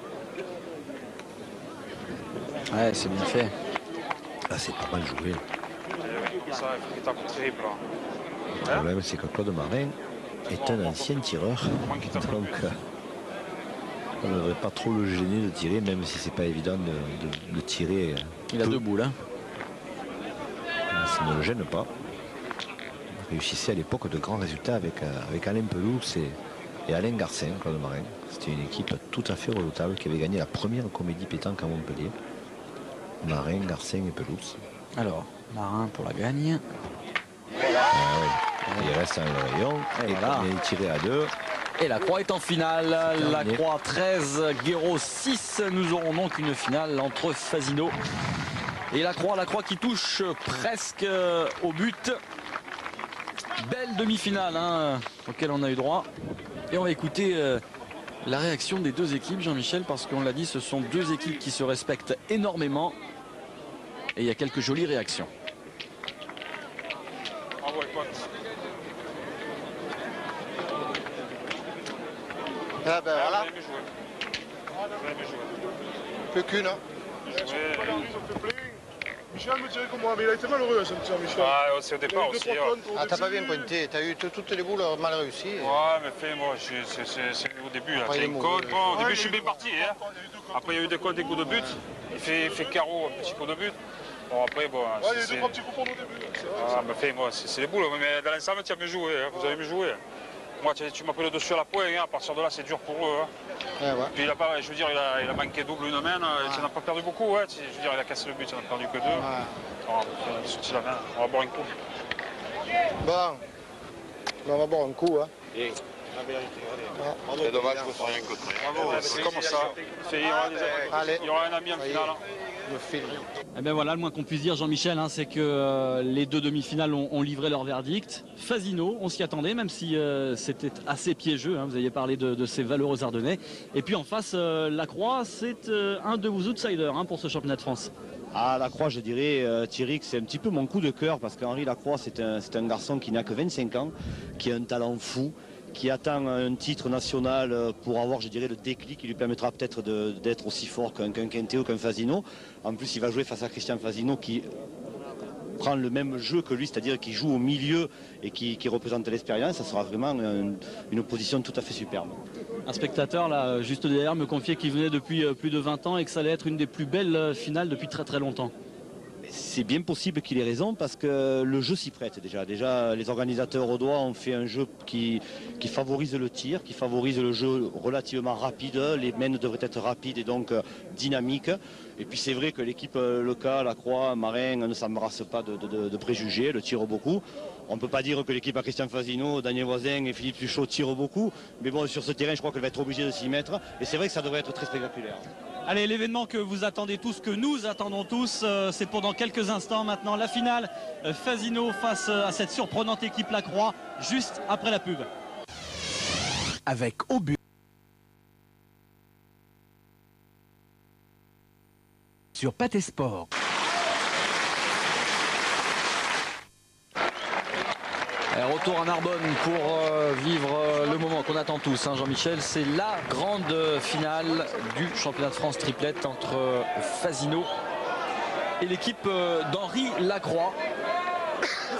Ouais, c'est bien fait. Là c'est pas mal joué. Ça, il faut qu'il tape triple. Le problème c'est que Claude Marin est un ancien tireur. Donc on ne devrait pas trop le gêner de tirer, même si c'est pas évident de tirer. Il a 2 boules. Hein. Ça ne le gêne pas. Il réussissait à l'époque de grands résultats avec Alain Peloux et Alain Garcin, Claude Marin. C'était une équipe tout à fait redoutable qui avait gagné la première comédie pétanque à Montpellier. Marin, Garcin et Peloux. Alors, Marin pour la gagne. Ah oui. Il reste un rayon. Et voilà. Il est tiré à 2. Et Lacroix est en finale. Lacroix 13, Guéraud 6. Nous aurons donc une finale entre Fasino et Lacroix. Lacroix qui touche presque au but. Belle demi-finale hein, auquel on a eu droit. Et on va écouter la réaction des deux équipes, Jean-Michel, parce qu'on l'a dit, ce sont 2 équipes qui se respectent énormément. Et il y a quelques jolies réactions. Bravo les potes. Ah ben voilà, Bien joué. Bien joué. plus qu'une. Hein. Michel me dirait comme moi, mais il a été malheureux à Saint-Pierre, Michel. Ah, c'est au départ aussi. Ah, t'as pas bien pointé, t'as eu toutes les boules mal réussies. Ouais, mais fais moi, c'est au début. Là. Après, Une côte. Bon, au début, je suis bien parti. Hein. Après, il y a eu des côtes, des coups de but. Il fait carreau, un petit coup de but. Bon, après, bon. Ouais, il y a eu 2 petits coups au début. Ah, mais fais moi, c'est les boules. Mais dans l'ensemble, tu as mieux joué. Hein. Vous avez mieux joué. Moi, tu m'as pris le dessus à la poing. Hein. À partir de là, c'est dur pour eux. Hein. Ouais. Puis il a pas, je veux dire, il a manqué double une main. Tu n'as pas perdu beaucoup. Ouais. Je veux dire, il a cassé le but, tu n'as perdu que 2. Ouais. On va sortir la main. On va boire un coup. Bon, on va boire un coup. Hein. C'est dommage que vous ne rien côté. C'est comme ça. Il y aura un ami en finale. Eh bien voilà, le moins qu'on puisse dire, Jean-Michel, hein, c'est que les 2 demi-finales ont livré leur verdict. Fasino, on s'y attendait, même si c'était assez piégeux. Hein, vous aviez parlé de ces valeureux Ardennais. Et puis en face, Lacroix, c'est un de vos outsiders hein, pour ce championnat de France. À Lacroix, je dirais, Thierry, que c'est un petit peu mon coup de cœur parce qu'Henri Lacroix, c'est un garçon qui n'a que 25 ans, qui a un talent fou, qui attend un titre national pour avoir, je dirais, le déclic qui lui permettra peut-être d'être aussi fort qu'un Quintet ou qu'un Fasino. En plus, il va jouer face à Christian Fasino qui prend le même jeu que lui, c'est-à-dire qui joue au milieu et qui représente l'expérience. Ça sera vraiment une opposition tout à fait superbe. Un spectateur, là, juste derrière, me confiait qu'il venait depuis plus de 20 ans et que ça allait être une des plus belles finales depuis très très longtemps. C'est bien possible qu'il ait raison parce que le jeu s'y prête déjà. Déjà, les organisateurs audois ont fait un jeu qui favorise le tir, qui favorise le jeu relativement rapide. Les mains devraient être rapides et donc dynamiques. Et puis c'est vrai que l'équipe locale, la Croix, Marin, ne s'embrasse pas de préjugés, elle tire beaucoup. On ne peut pas dire que l'équipe à Christian Fasino, Daniel Voisin et Philippe Suchot tirent beaucoup. Mais bon, sur ce terrain, je crois qu'elle va être obligée de s'y mettre. Et c'est vrai que ça devrait être très spectaculaire. Allez, l'événement que vous attendez tous, que nous attendons tous, c'est pour dans quelques instants maintenant la finale. Fasino face à cette surprenante équipe La Croix, juste après la pub. Avec au but sur Pâté Sport. Retour à Narbonne pour vivre le moment qu'on attend tous, hein, Jean-Michel. C'est la grande finale du championnat de France triplette entre Fasino et l'équipe d'Henri Lacroix.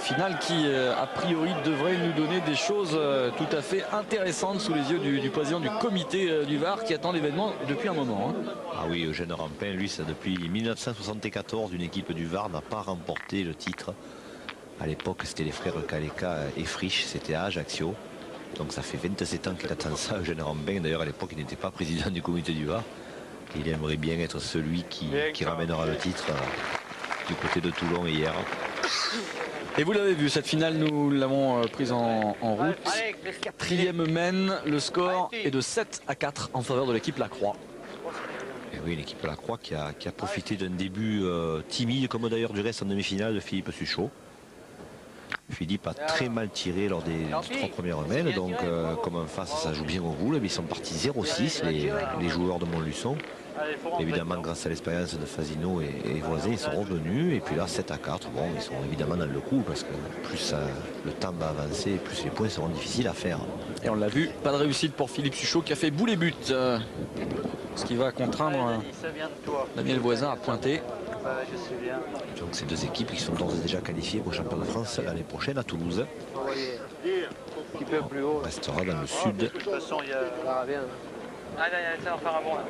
Finale qui, a priori, devrait nous donner des choses tout à fait intéressantes sous les yeux du président du comité du Var qui attend l'événement depuis un moment. Hein. Ah oui, Eugène Rampin, lui, ça depuis 1974, une équipe du Var n'a pas remporté le titre. À l'époque, c'était les frères Kaleka et Frisch, c'était à Ajaccio. Donc ça fait 27 ans qu'il attend ça, Eugène Rampin. D'ailleurs, à l'époque, il n'était pas président du comité du Var. Il aimerait bien être celui qui ramènera le titre du côté de Toulon hier. Et vous l'avez vu, cette finale, nous l'avons prise en route. 4e mène, le score est de 7-4 en faveur de l'équipe Lacroix. Et oui, l'équipe Lacroix qui a profité d'un début timide, comme d'ailleurs du reste en demi-finale de Philippe Suchot. Philippe a très mal tiré lors des 3 premières mêles, donc comme en face ça joue bien au roule, ils sont partis 0-6 les joueurs de Montluçon. Évidemment grâce à l'expérience de Fasino et Voisin, ils sont revenus, et puis là 7-4, bon, ils sont évidemment dans le coup parce que plus le temps va avancer, plus les points seront difficiles à faire. Et on l'a vu, pas de réussite pour Philippe Suchot qui a fait bout les buts, ce qui va contraindre Daniel Voisin à pointer. Donc ces deux équipes qui sont d'ores et déjà qualifiées pour le championnat de France l'année prochaine à Toulouse. On restera dans le sud. De toute façon, il y a l'Arabien. Allez, ça va faire un bon là.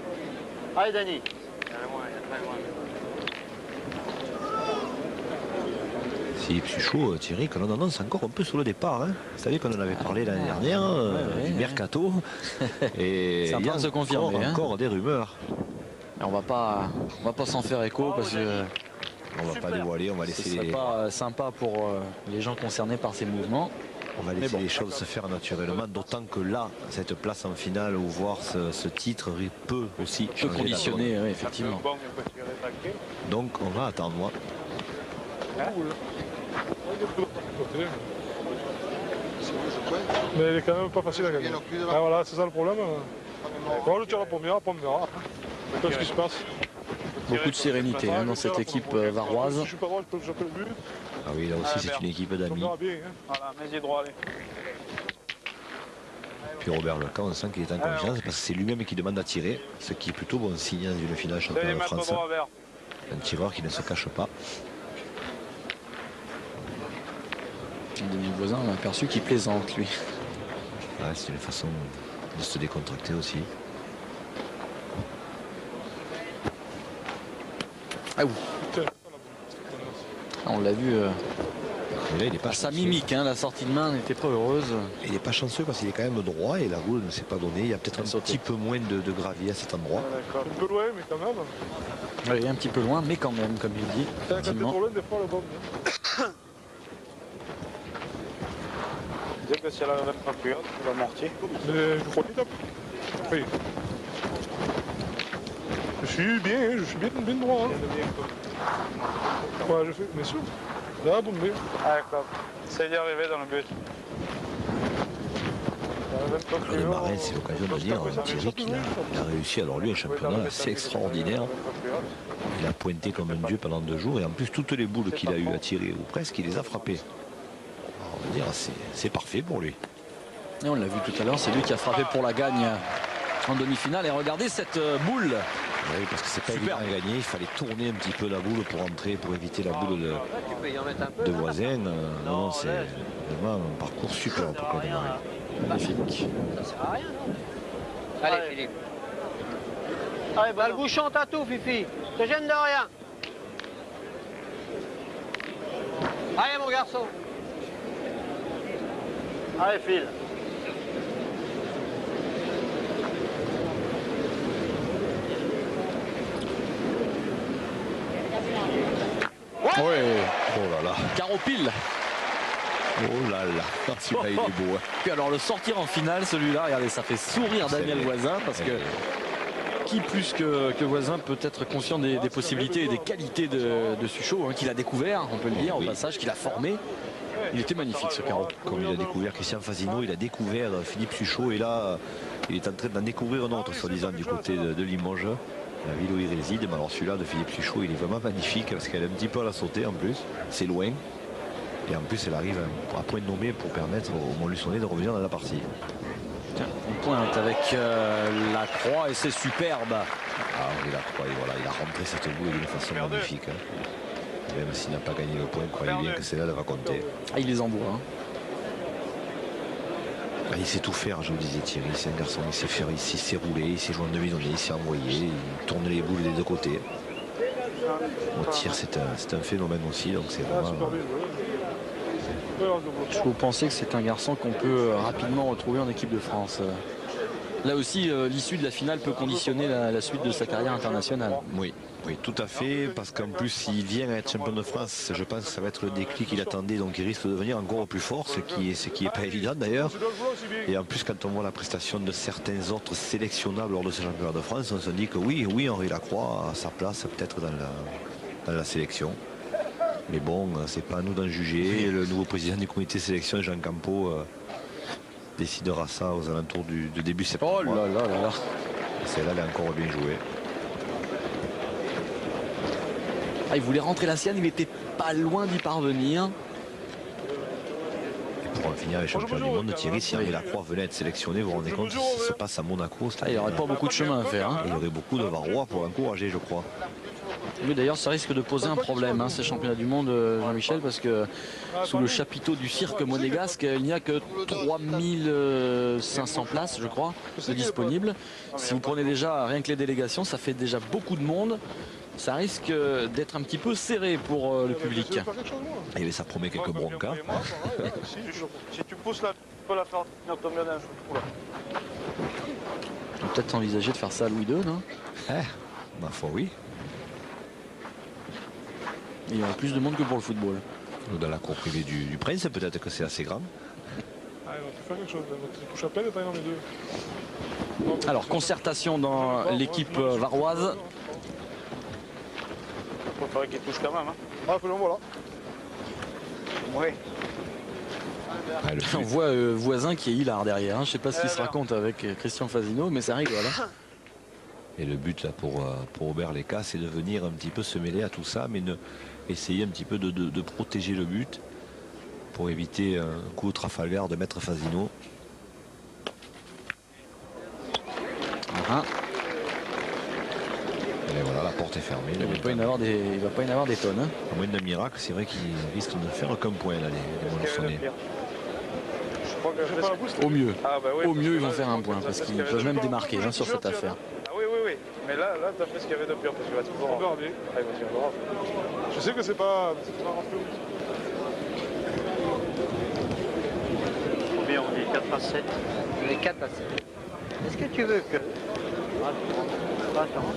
Allez, Dani. Philippe Suchot, Thierry, que l'on annonce encore un peu sur le départ. Hein. Vous savez qu'on en avait parlé l'année dernière, du mercato. Et c'est en train de se confirmer. Encore des rumeurs. Et on va pas s'en faire écho parce que on va pas dévoiler, on va laisser. Ce serait pas sympa pour les gens concernés par ces mouvements. On va laisser les choses se faire naturellement, d'autant que là, cette place en finale ou voir ce titre peut aussi changer conditionner, oui, effectivement. Donc on va attendre. Mais il est quand même pas facile à gagner. Ah voilà, c'est ça le problème. Bon, je tire la première, après on verra. Qu'est-ce qui se passe? Beaucoup de sérénité dans cette équipe varoise. Je suis pas droit, je peux choper le but. Ah oui, là aussi c'est une équipe d'amis. Voilà, mets-y droit, allez. Puis Robert Lecamp, on sent qu'il est en confiance parce que c'est lui-même qui demande à tirer, ce qui est plutôt bon signe d'une finale championnat de France. Un tireur qui ne se cache pas. Denis Voisin, on a aperçu qu'il plaisante, lui. Ouais, c'est une façon de se décontracter aussi. Ah oui. On l'a vu. Là, il est pas sa mimique, hein, la sortie de main n'était pas heureuse. Il n'est pas chanceux parce qu'il est quand même droit et la roue ne s'est pas donnée. Il y a peut-être un petit peu moins de gravier à cet endroit. Un peu loin, mais quand même. Oui, un petit peu loin, mais quand même, comme il dit. Quand t'es trop loin, des fois, le bombe. Je disais que si elle n'arrivait pas plus haute, elle va amortir. Mais je crois qu'il tape. Oui. Je suis bien droit. Hein. Ouais, je fais, bien sûr. Là, bon, mais. Allez, Claude. Essaye d'y arriver dans le but. Le Marin, c'est l'occasion de dire Thierry qu'il a réussi. Alors lui, un championnat assez extraordinaire. Il a pointé comme un dieu pendant 2 jours et en plus toutes les boules qu'il a eu à tirer ou presque, il les a frappées. Alors, on va dire c'est parfait pour lui. Et on l'a vu tout à l'heure, c'est lui qui a frappé pour la gagne en demi-finale. Et regardez cette boule. Oui, parce que c'est pas évident à gagner, il fallait tourner un petit peu la boule pour entrer, pour éviter la boule de Voisin. Non, c'est vraiment un parcours super pour le Marin. Magnifique. Ça sert à rien, non? Allez, Philippe. Allez, bah, le bouchon, t'as tout, Fifi. Te gêne de rien. Allez, mon garçon. Allez, file. Ouais. Oh là là. Carreau pile. Oh là là. Celui-là, il est beau. Hein. Puis alors le sortir en finale, celui-là, regardez, ça fait sourire Daniel Voisin parce que qui plus que Voisin peut être conscient des possibilités et des qualités de Suchot, hein, qu'il a découvert, on peut le dire, au passage, qu'il a formé. Il était magnifique ce carreau. Comme il a découvert Christian Fasino, il a découvert Philippe Suchot et là, il est en train d'en découvrir un autre, soi-disant, du côté de Limoges, la ville où il réside. Mais alors celui-là de Philippe Suchot, il est vraiment magnifique parce qu'elle est un petit peu à la sauter en plus. C'est loin. Et en plus, elle arrive à point nommé pour permettre au Montluçonnais de revenir dans la partie. Tiens, on pointe avec la croix et c'est superbe. Ah oui, la croix, et voilà, il a rentré cette boule d'une façon magnifique. Hein. Même s'il n'a pas gagné le point, croyez bien que celle-là va compter. Ah, il les envoie. Hein. Ah, il sait tout faire, je vous disais Thierry. C'est un garçon, il sait faire, il s'est roulé, il s'est joué en demi-donnée, il s'est envoyé, il tourne les boules des deux côtés. Au tir, c'est un phénomène aussi, donc c'est vraiment. Vous pensez que c'est un garçon qu'on peut rapidement retrouver en équipe de France? Là aussi, l'issue de la finale peut conditionner la suite de sa carrière internationale. Oui, oui, tout à fait, parce qu'en plus, s'il vient à être champion de France, je pense que ça va être le déclic qu'il attendait, donc il risque de devenir encore plus fort, ce qui est pas évident d'ailleurs. Et en plus, quand on voit la prestation de certains autres sélectionnables lors de ce championnat de France, on se dit que oui, Henri Lacroix a sa place peut-être dans la sélection. Mais bon, c'est pas à nous d'en juger. Le nouveau président du comité de sélection, Jean Campeau, décidera ça aux alentours du début septembre. Oh là là là là. Celle-là, elle est encore bien jouée. Ah, il voulait rentrer la sienne, il n'était pas loin d'y parvenir. Et pour en finir avec champion du monde, Thierry, si Henri Lacroix venait être sélectionné, vous vous rendez compte, ça se passe à Monaco. Ah, il n'y aurait pas beaucoup de chemin à faire. Hein. Il y aurait beaucoup de Varois pour l'encourager, je crois. Oui, d'ailleurs, ça risque de poser un problème, hein, ces championnats du monde, Jean-Michel, parce que sous le chapiteau du cirque monégasque, il n'y a que 3500 places, je crois, de disponibles. Si vous prenez déjà rien que les délégations, ça fait déjà beaucoup de monde. Ça risque d'être un petit peu serré pour le public. Et ça promet quelques broncas. Si tu pousses là, tu peux la faire tomber dans un trou là. On peut peut-être envisager de faire ça à Louis II, non? Ma foi, oui. Il y aura plus de monde que pour le football. Ou dans la cour privée du Prince, peut-être que c'est assez grand. Ah, on va faire quelque chose. On couche à peine et dans les deux. Alors, concertation dans l'équipe varoise. Il faudrait qu'il touche quand même. Hein. Ah, faut le voilà. Oui. Ah, On voit Voisin qui est hilar derrière. Hein. Je ne sais pas ce qu'il se raconte avec Christian Fasino, mais ça rigole. Hein. Et le but là pour Robert Leca, c'est de venir un petit peu se mêler à tout ça, mais essayer un petit peu de protéger le but pour éviter un coup au Trafalgar de Maître Fasino. Et voilà, la porte est fermée. Il ne va pas y en avoir des tonnes. Hein. À moins d'un miracle, c'est vrai qu'il risque de ne faire aucun point là, les Montluçonnais. Au mieux. Ah bah oui, au mieux, ils vont faire un point parce qu'ils peuvent même démarquer sur cette affaire. Ah oui, oui, oui. Mais là tu as fait ce qu'il y avait de pire parce qu'il va toujours regarder. Je sais que c'est pas Combien on dit 4 à 7. On est 4 à 7. Est-ce que tu veux que... Attends.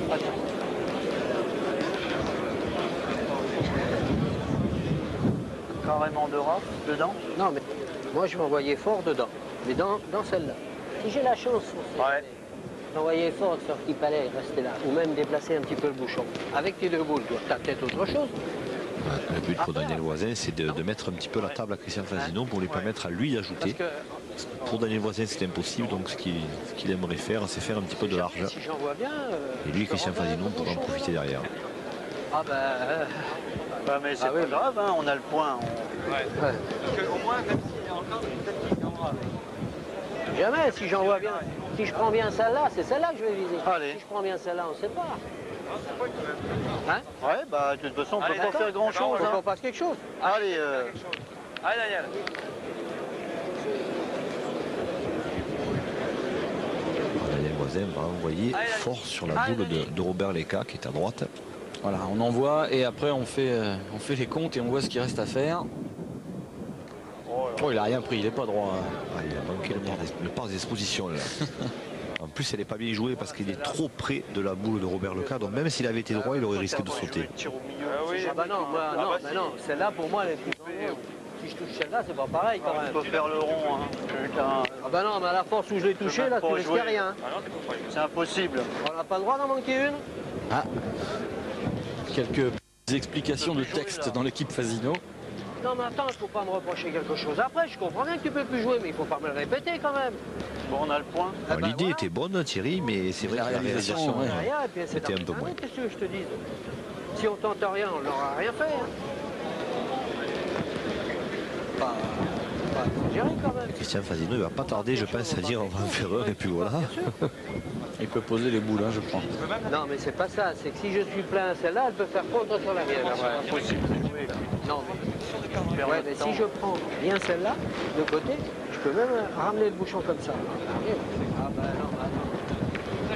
Carrément de rap dedans? Non, mais moi je m'envoyais fort dedans. Mais dans celle-là. Si j'ai la chance, m'envoyer fort sur qu'il fallait rester là. Ou même déplacer un petit peu le bouchon. Avec tes deux boules, toi, t'as peut-être autre chose. Le but pour Daniel Voisin, c'est de mettre un petit peu la table à Christian Fasino pour lui permettre à lui d'ajouter. Pour Daniel Voisin, c'est impossible, donc ce qu'il aimerait faire, c'est faire un petit peu de large. Si j'en vois bien, et lui, Christian Fasino, pourra en profiter derrière. Ah bah mais c'est pas grave, hein, on a le point. Parce qu'au moins, même s'il y a encore, peut-être qu'il y en aura. Jamais, si j'en vois bien. Si je prends bien celle-là, c'est celle-là que je vais viser. Allez. Si je prends bien celle-là, on ne sait pas. Hein? Ouais, bah de toute façon, on ne peut pas faire grand-chose. Il faut qu'on fasse quelque chose. Allez, Allez, Daniel. Daniel Voisin va envoyer fort sur la boule de Robert Leca qui est à droite. Voilà, on envoie et après on fait les comptes et on voit ce qu'il reste à faire. Oh, il a rien pris, il n'est pas droit. Ah, il a manqué le passe d'exposition là. En plus, elle n'est pas bien jouée parce qu'il est trop près de la boule de Robert Lecas. Donc même s'il avait été droit, il aurait risqué de sauter. Ah bah non, non, celle-là pour moi elle est plus haut. Si je touche celle-là, c'est pas pareil quand même. On peut faire le rond. Hein. Ah bah non, mais à la force où je l'ai touché, là, tu risques rien. C'est impossible. On n'a pas le droit d'en manquer une. Ah, quelques explications de texte dans l'équipe Fasino. Non mais attends, il faut pas me reprocher quelque chose. Après, je comprends bien que tu peux plus jouer, mais il faut pas me le répéter quand même. Bon, on a le point. L'idée était bonne, Thierry, mais c'est vrai que la réalisation était un peu moins. Qu'est-ce que je te dis? Si on tente rien, on n'aura rien fait. Hein. Pas exagéré quand même. Christian Fasino, il va pas tarder, je pense, à dire on va en faire un, et puis voilà. Il peut poser les boules, hein, je crois. Non, mais c'est pas ça. C'est que si je suis plein à celle-là, elle peut faire contre sur la mienne. C'est impossible de jouer. Non, ouais, mais si je prends bien celle-là, de côté, je peux même ramener le bouchon comme ça. Ah bah non, attends.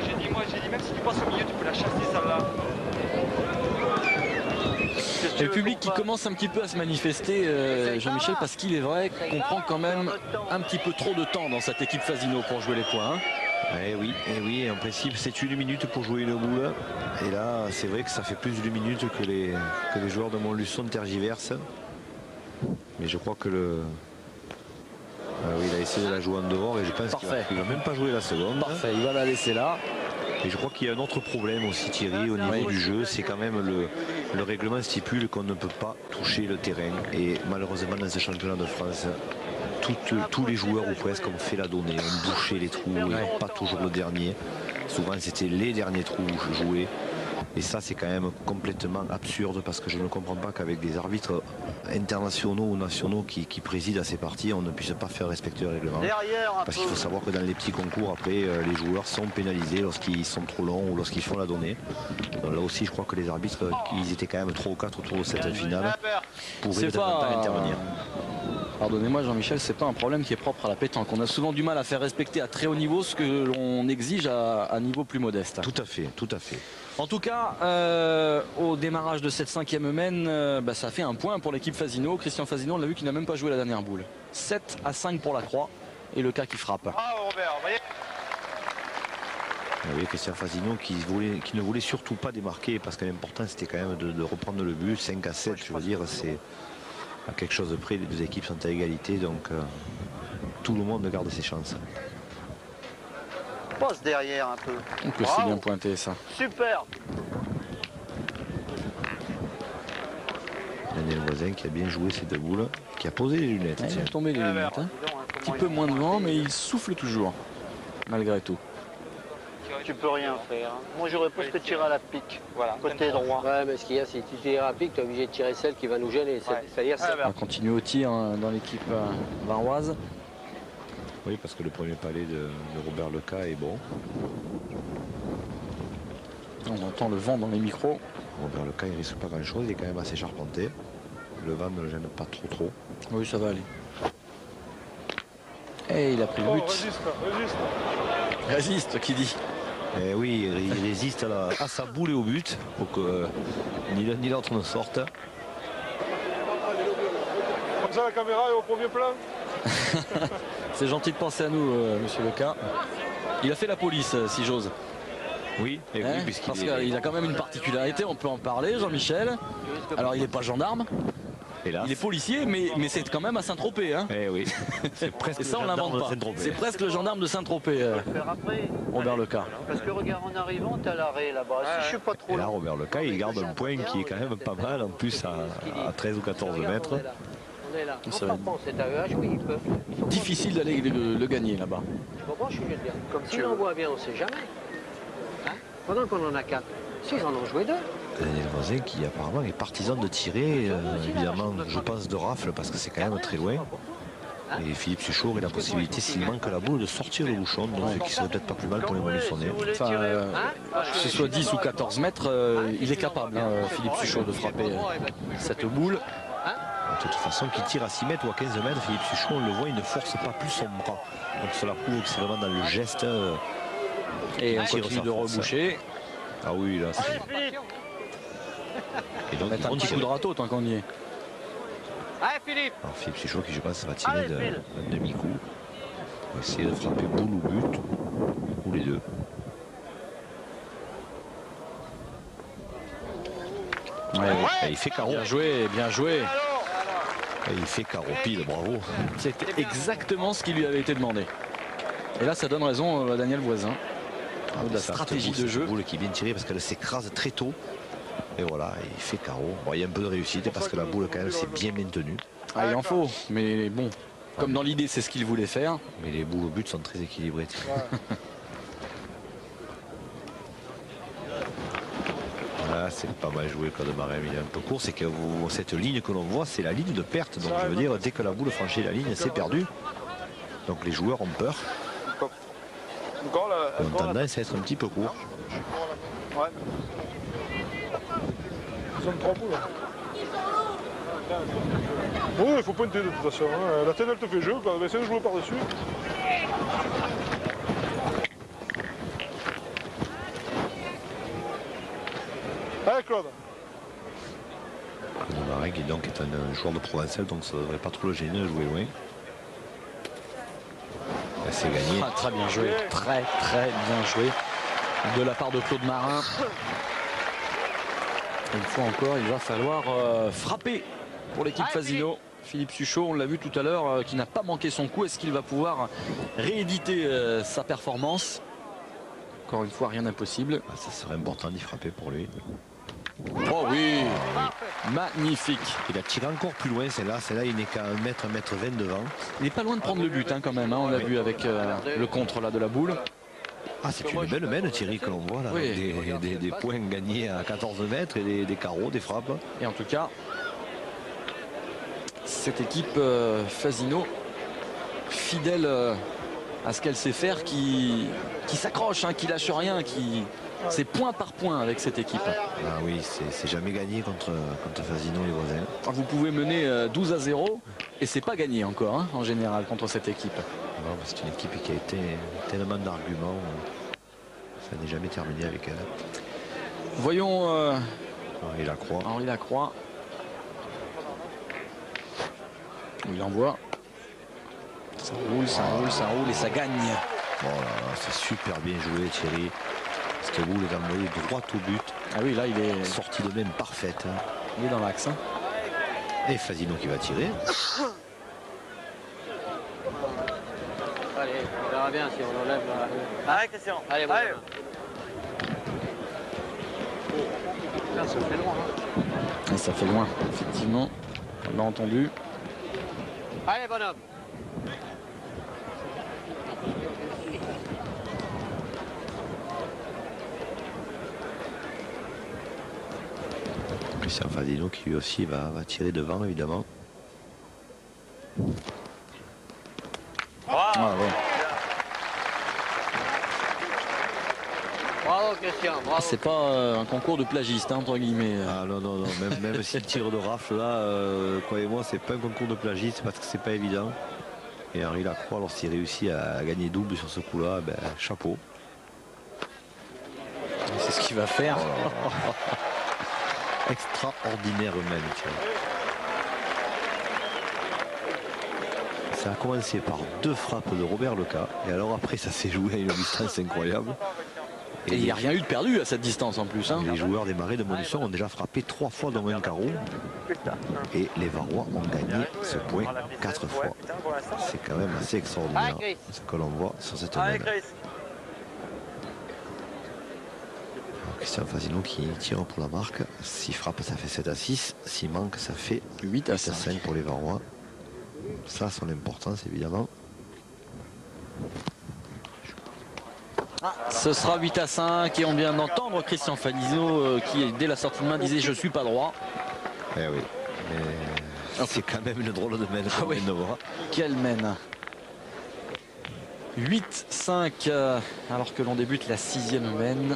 J'ai dit même si tu passes au milieu, tu peux la chasser celle-là. Et le public qui commence un petit peu à se manifester, Jean-Michel, parce qu'il est vrai qu'on prend quand même un petit peu trop de temps dans cette équipe Fasino pour jouer les points. Hein. Eh oui, en principe c'est 1 minute pour jouer une boule. Et là, c'est vrai que ça fait plus d'1 minute que les joueurs de Montluçon tergiversent. Mais je crois que oui, il a essayé de la jouer en dehors et je pense qu'il va même pas jouer la seconde. Parfait, il va la laisser là. Et je crois qu'il y a un autre problème aussi, Thierry, au niveau du jeu. C'est quand même le règlement stipule qu'on ne peut pas toucher le terrain. Et malheureusement, dans ce championnat de France, tous les joueurs ou presque ont fait la donnée, ont bouché les trous, et pas toujours le dernier. Souvent, c'était les derniers trous joués. Et ça, c'est quand même complètement absurde parce que je ne comprends pas qu'avec des arbitres internationaux ou nationaux qui président à ces parties, on ne puisse pas faire respecter le règlement. Parce qu'il faut savoir que dans les petits concours, après, les joueurs sont pénalisés lorsqu'ils sont trop longs ou lorsqu'ils font la donnée. Donc là aussi, je crois que les arbitres, ils étaient quand même 3 ou 4 autour de cette finale, pourraient peut-être pas intervenir. Pardonnez-moi Jean-Michel, c'est pas un problème qui est propre à la pétanque. On a souvent du mal à faire respecter à très haut niveau ce que l'on exige à niveau plus modeste. Tout à fait, tout à fait. En tout cas, au démarrage de cette 5e mène, ça fait un point pour l'équipe Fasino. Christian Fasino, on l'a vu qu'il n'a même pas joué la dernière boule. 7-5 pour la Croix et le cas qui frappe. Oui, Christian Fasino qui ne voulait surtout pas démarquer parce que l'important c'était quand même de reprendre le but. 5-7, je veux dire, c'est à quelque chose de près. Les deux équipes sont à égalité, donc tout le monde garde ses chances. Passe derrière un peu. Donc c'est bien pointé ça. Super. Daniel Voisin qui a bien joué ces 2 boules, qui a posé les lunettes. Il a tombé les lunettes. Hein. Un petit peu moins de vent, mais il souffle toujours, malgré tout. Tu peux rien faire. Moi j'aurais presque tiré à la pique, voilà, côté droit. Ouais, mais ce qu'il y a, c'est que si tu tires à pique, tu es obligé de tirer celle qui va nous gêner. C'est-à-dire on va continuer au tir dans l'équipe varoise. Oui, parce que le premier palais de Robert Lecas est bon. On entend le vent dans les micros. Robert Lecas, il risque pas grand-chose, il est quand même assez charpenté. Le vent ne le gêne pas trop. Oui, ça va aller. Et il a pris le but. Résiste, qui dit. Eh oui, il résiste à sa boule et au but pour que ni l'un ni l'autre ne sorte. Comme ça, la caméra est au premier plan. C'est gentil de penser à nous, monsieur Lecas. Il a fait la police, si j'ose. Oui, et oui, puisqu'il parce qu'il a quand même une particularité, on peut en parler, Jean-Michel. Alors, il n'est pas gendarme. Hélas. Il est policier, mais c'est quand même à Saint-Tropez. Hein. Eh oui, c'est presque. Et ça, on l'invente pas. C'est presque le gendarme de Saint-Tropez, Robert Lecas. Parce que regarde, en arrivant, t'as l'arrêt là-bas. Si je suis pas trop. Et là, Robert Lecas, il garde un point qui est quand même pas mal, en plus à 13 ou 14 mètres. Ça va être difficile d'aller le gagner là-bas. Tu comprends, je veux dire. Comme s'il envoie bien, on ne sait jamais. Hein? Pendant qu'on en a 4, s'ils en ont joué 2. Daniel Voisin qui apparemment est partisan de tirer, évidemment, je pense de rafle parce que c'est quand même très loin. Et Philippe Suchot aurait la possibilité, s'il manque la boule, de sortir le bouchon, donc ce qui serait peut-être pas plus mal pour les Montluçonnais. Enfin, que ce soit 10 ou 14 mètres, il est capable, Philippe Suchot, de frapper cette boule. De toute façon, qu'il tire à 6 mètres ou à 15 mètres, Philippe Suchot, on le voit, il ne force pas plus son bras. Donc cela prouve que c'est vraiment dans le geste. Et on continue de reboucher. Ah oui, là, c'est... Et donc, mettre un petit coup de râteau tant qu'on y est. Allez, Philippe. Alors, Philippe Suchot qui, je pense, va tirer d'un demi-coup. On va essayer de frapper boule ou but, ou les deux. Et il fait carreau. Bien joué, bien joué. Et il fait carreau pile, bravo. C'était exactement ce qui lui avait été demandé. Et là, ça donne raison à Daniel Voisin. De la stratégie de jeu. Boule qui vient tirer parce qu'elle s'écrase très tôt. Et voilà, il fait carreau. Bon, il y a un peu de réussite parce que la boule quand même s'est bien maintenue. Ah, il en faut, mais bon, comme dans l'idée, c'est ce qu'il voulait faire. Mais les boules au but sont très équilibrées. Voilà, c'est pas mal joué Claude Marin, il est un peu court. C'est que cette ligne que l'on voit, c'est la ligne de perte. Donc je veux dire, dès que la boule franchit la ligne, c'est perdu. Donc les joueurs ont peur. Ils ont tendance à être un petit peu court. Ouais. Ils ont 3 boules. Oui, il faut pointer de toute façon. Hein. La tête, elle te fait jeu, on va essayer de jouer par-dessus. Allez, Claude. Claude Marin qui donc est un joueur de Provincial, donc ça ne devrait pas trop le gêner de jouer loin. C'est gagné. Ah, très bien joué, très bien joué de la part de Claude Marin. Une fois encore, il va falloir frapper pour l'équipe Fasino. Philippe Suchot, on l'a vu tout à l'heure, qui n'a pas manqué son coup. Est-ce qu'il va pouvoir rééditer sa performance? Encore une fois, rien d'impossible. Ah, ça serait important d'y frapper pour lui. Oh oui, magnifique. Il a tiré encore plus loin, celle-là, il n'est qu'à 1 mètre 20 devant. Il n'est pas loin de prendre le but hein, quand même, hein. On l'a vu avec le contre là, de la boule. Ah, c'est une belle mène, Thierry, que l'on voit là. Oui. Des points gagnés à 14 mètres et des carreaux, des frappes. Et en tout cas, cette équipe Fasino, fidèle à ce qu'elle sait faire, qui s'accroche, hein, qui lâche rien, c'est point par point avec cette équipe. Ah oui, c'est jamais gagné contre Fasino les voisins. Vous pouvez mener 12-0 et c'est pas gagné encore hein, en général contre cette équipe. C'est une équipe qui a été tellement d'arguments, ça n'est jamais terminé avec elle. Voyons Henri Lacroix. Henri Lacroix. Il envoie. Ça roule, ça roule, ça roule et ça gagne. Oh là là, c'est super bien joué Thierry. Cette boule est envoyée droit au but. Ah oui, là il est sorti de même parfaite. Il est dans l'axe. Hein. Et Fasino qui va tirer. Allez, on verra bien si on enlève. Allez, Christian. Allez, bon. Allez. Ça fait loin. Et ça fait loin, effectivement. On l'a entendu. Allez, bonhomme. Christian Fasino qui lui aussi va tirer devant évidemment. Ah, ouais. Bravo Christian, bravo. C'est pas un concours de plagiste, hein, entre guillemets. Ah non, non, non, même si le tir de rafle là, croyez-moi, c'est pas un concours de plagiste parce que c'est pas évident. Et Henri Lacroix, lorsqu'il réussit à gagner double sur ce coup-là, ben, chapeau. C'est ce qu'il va faire. Extraordinaire même. Tiens. Ça a commencé par 2 frappes de Robert Leca et alors après ça s'est joué à une distance incroyable. Et il n'y a rien eu de perdu à cette distance en plus. Hein. Les joueurs des Marais de Montluçon ont déjà frappé 3 fois dans un carreau et les Varois ont gagné ce point 4 fois. C'est quand même assez extraordinaire ce que l'on voit sur cette mène. Christian Fasino qui tire pour la marque. S'il frappe, ça fait 7-6. S'il manque, ça fait 8-5 pour les Varois. Ça a son importance évidemment. Ce sera 8-5 et on vient d'entendre Christian Fasino qui dès la sortie de main disait je suis pas droit. Eh oui, mais c'est quand même une drôle de mène. Ah oui. Quelle mène. 8-5 alors que l'on débute la 6e mène.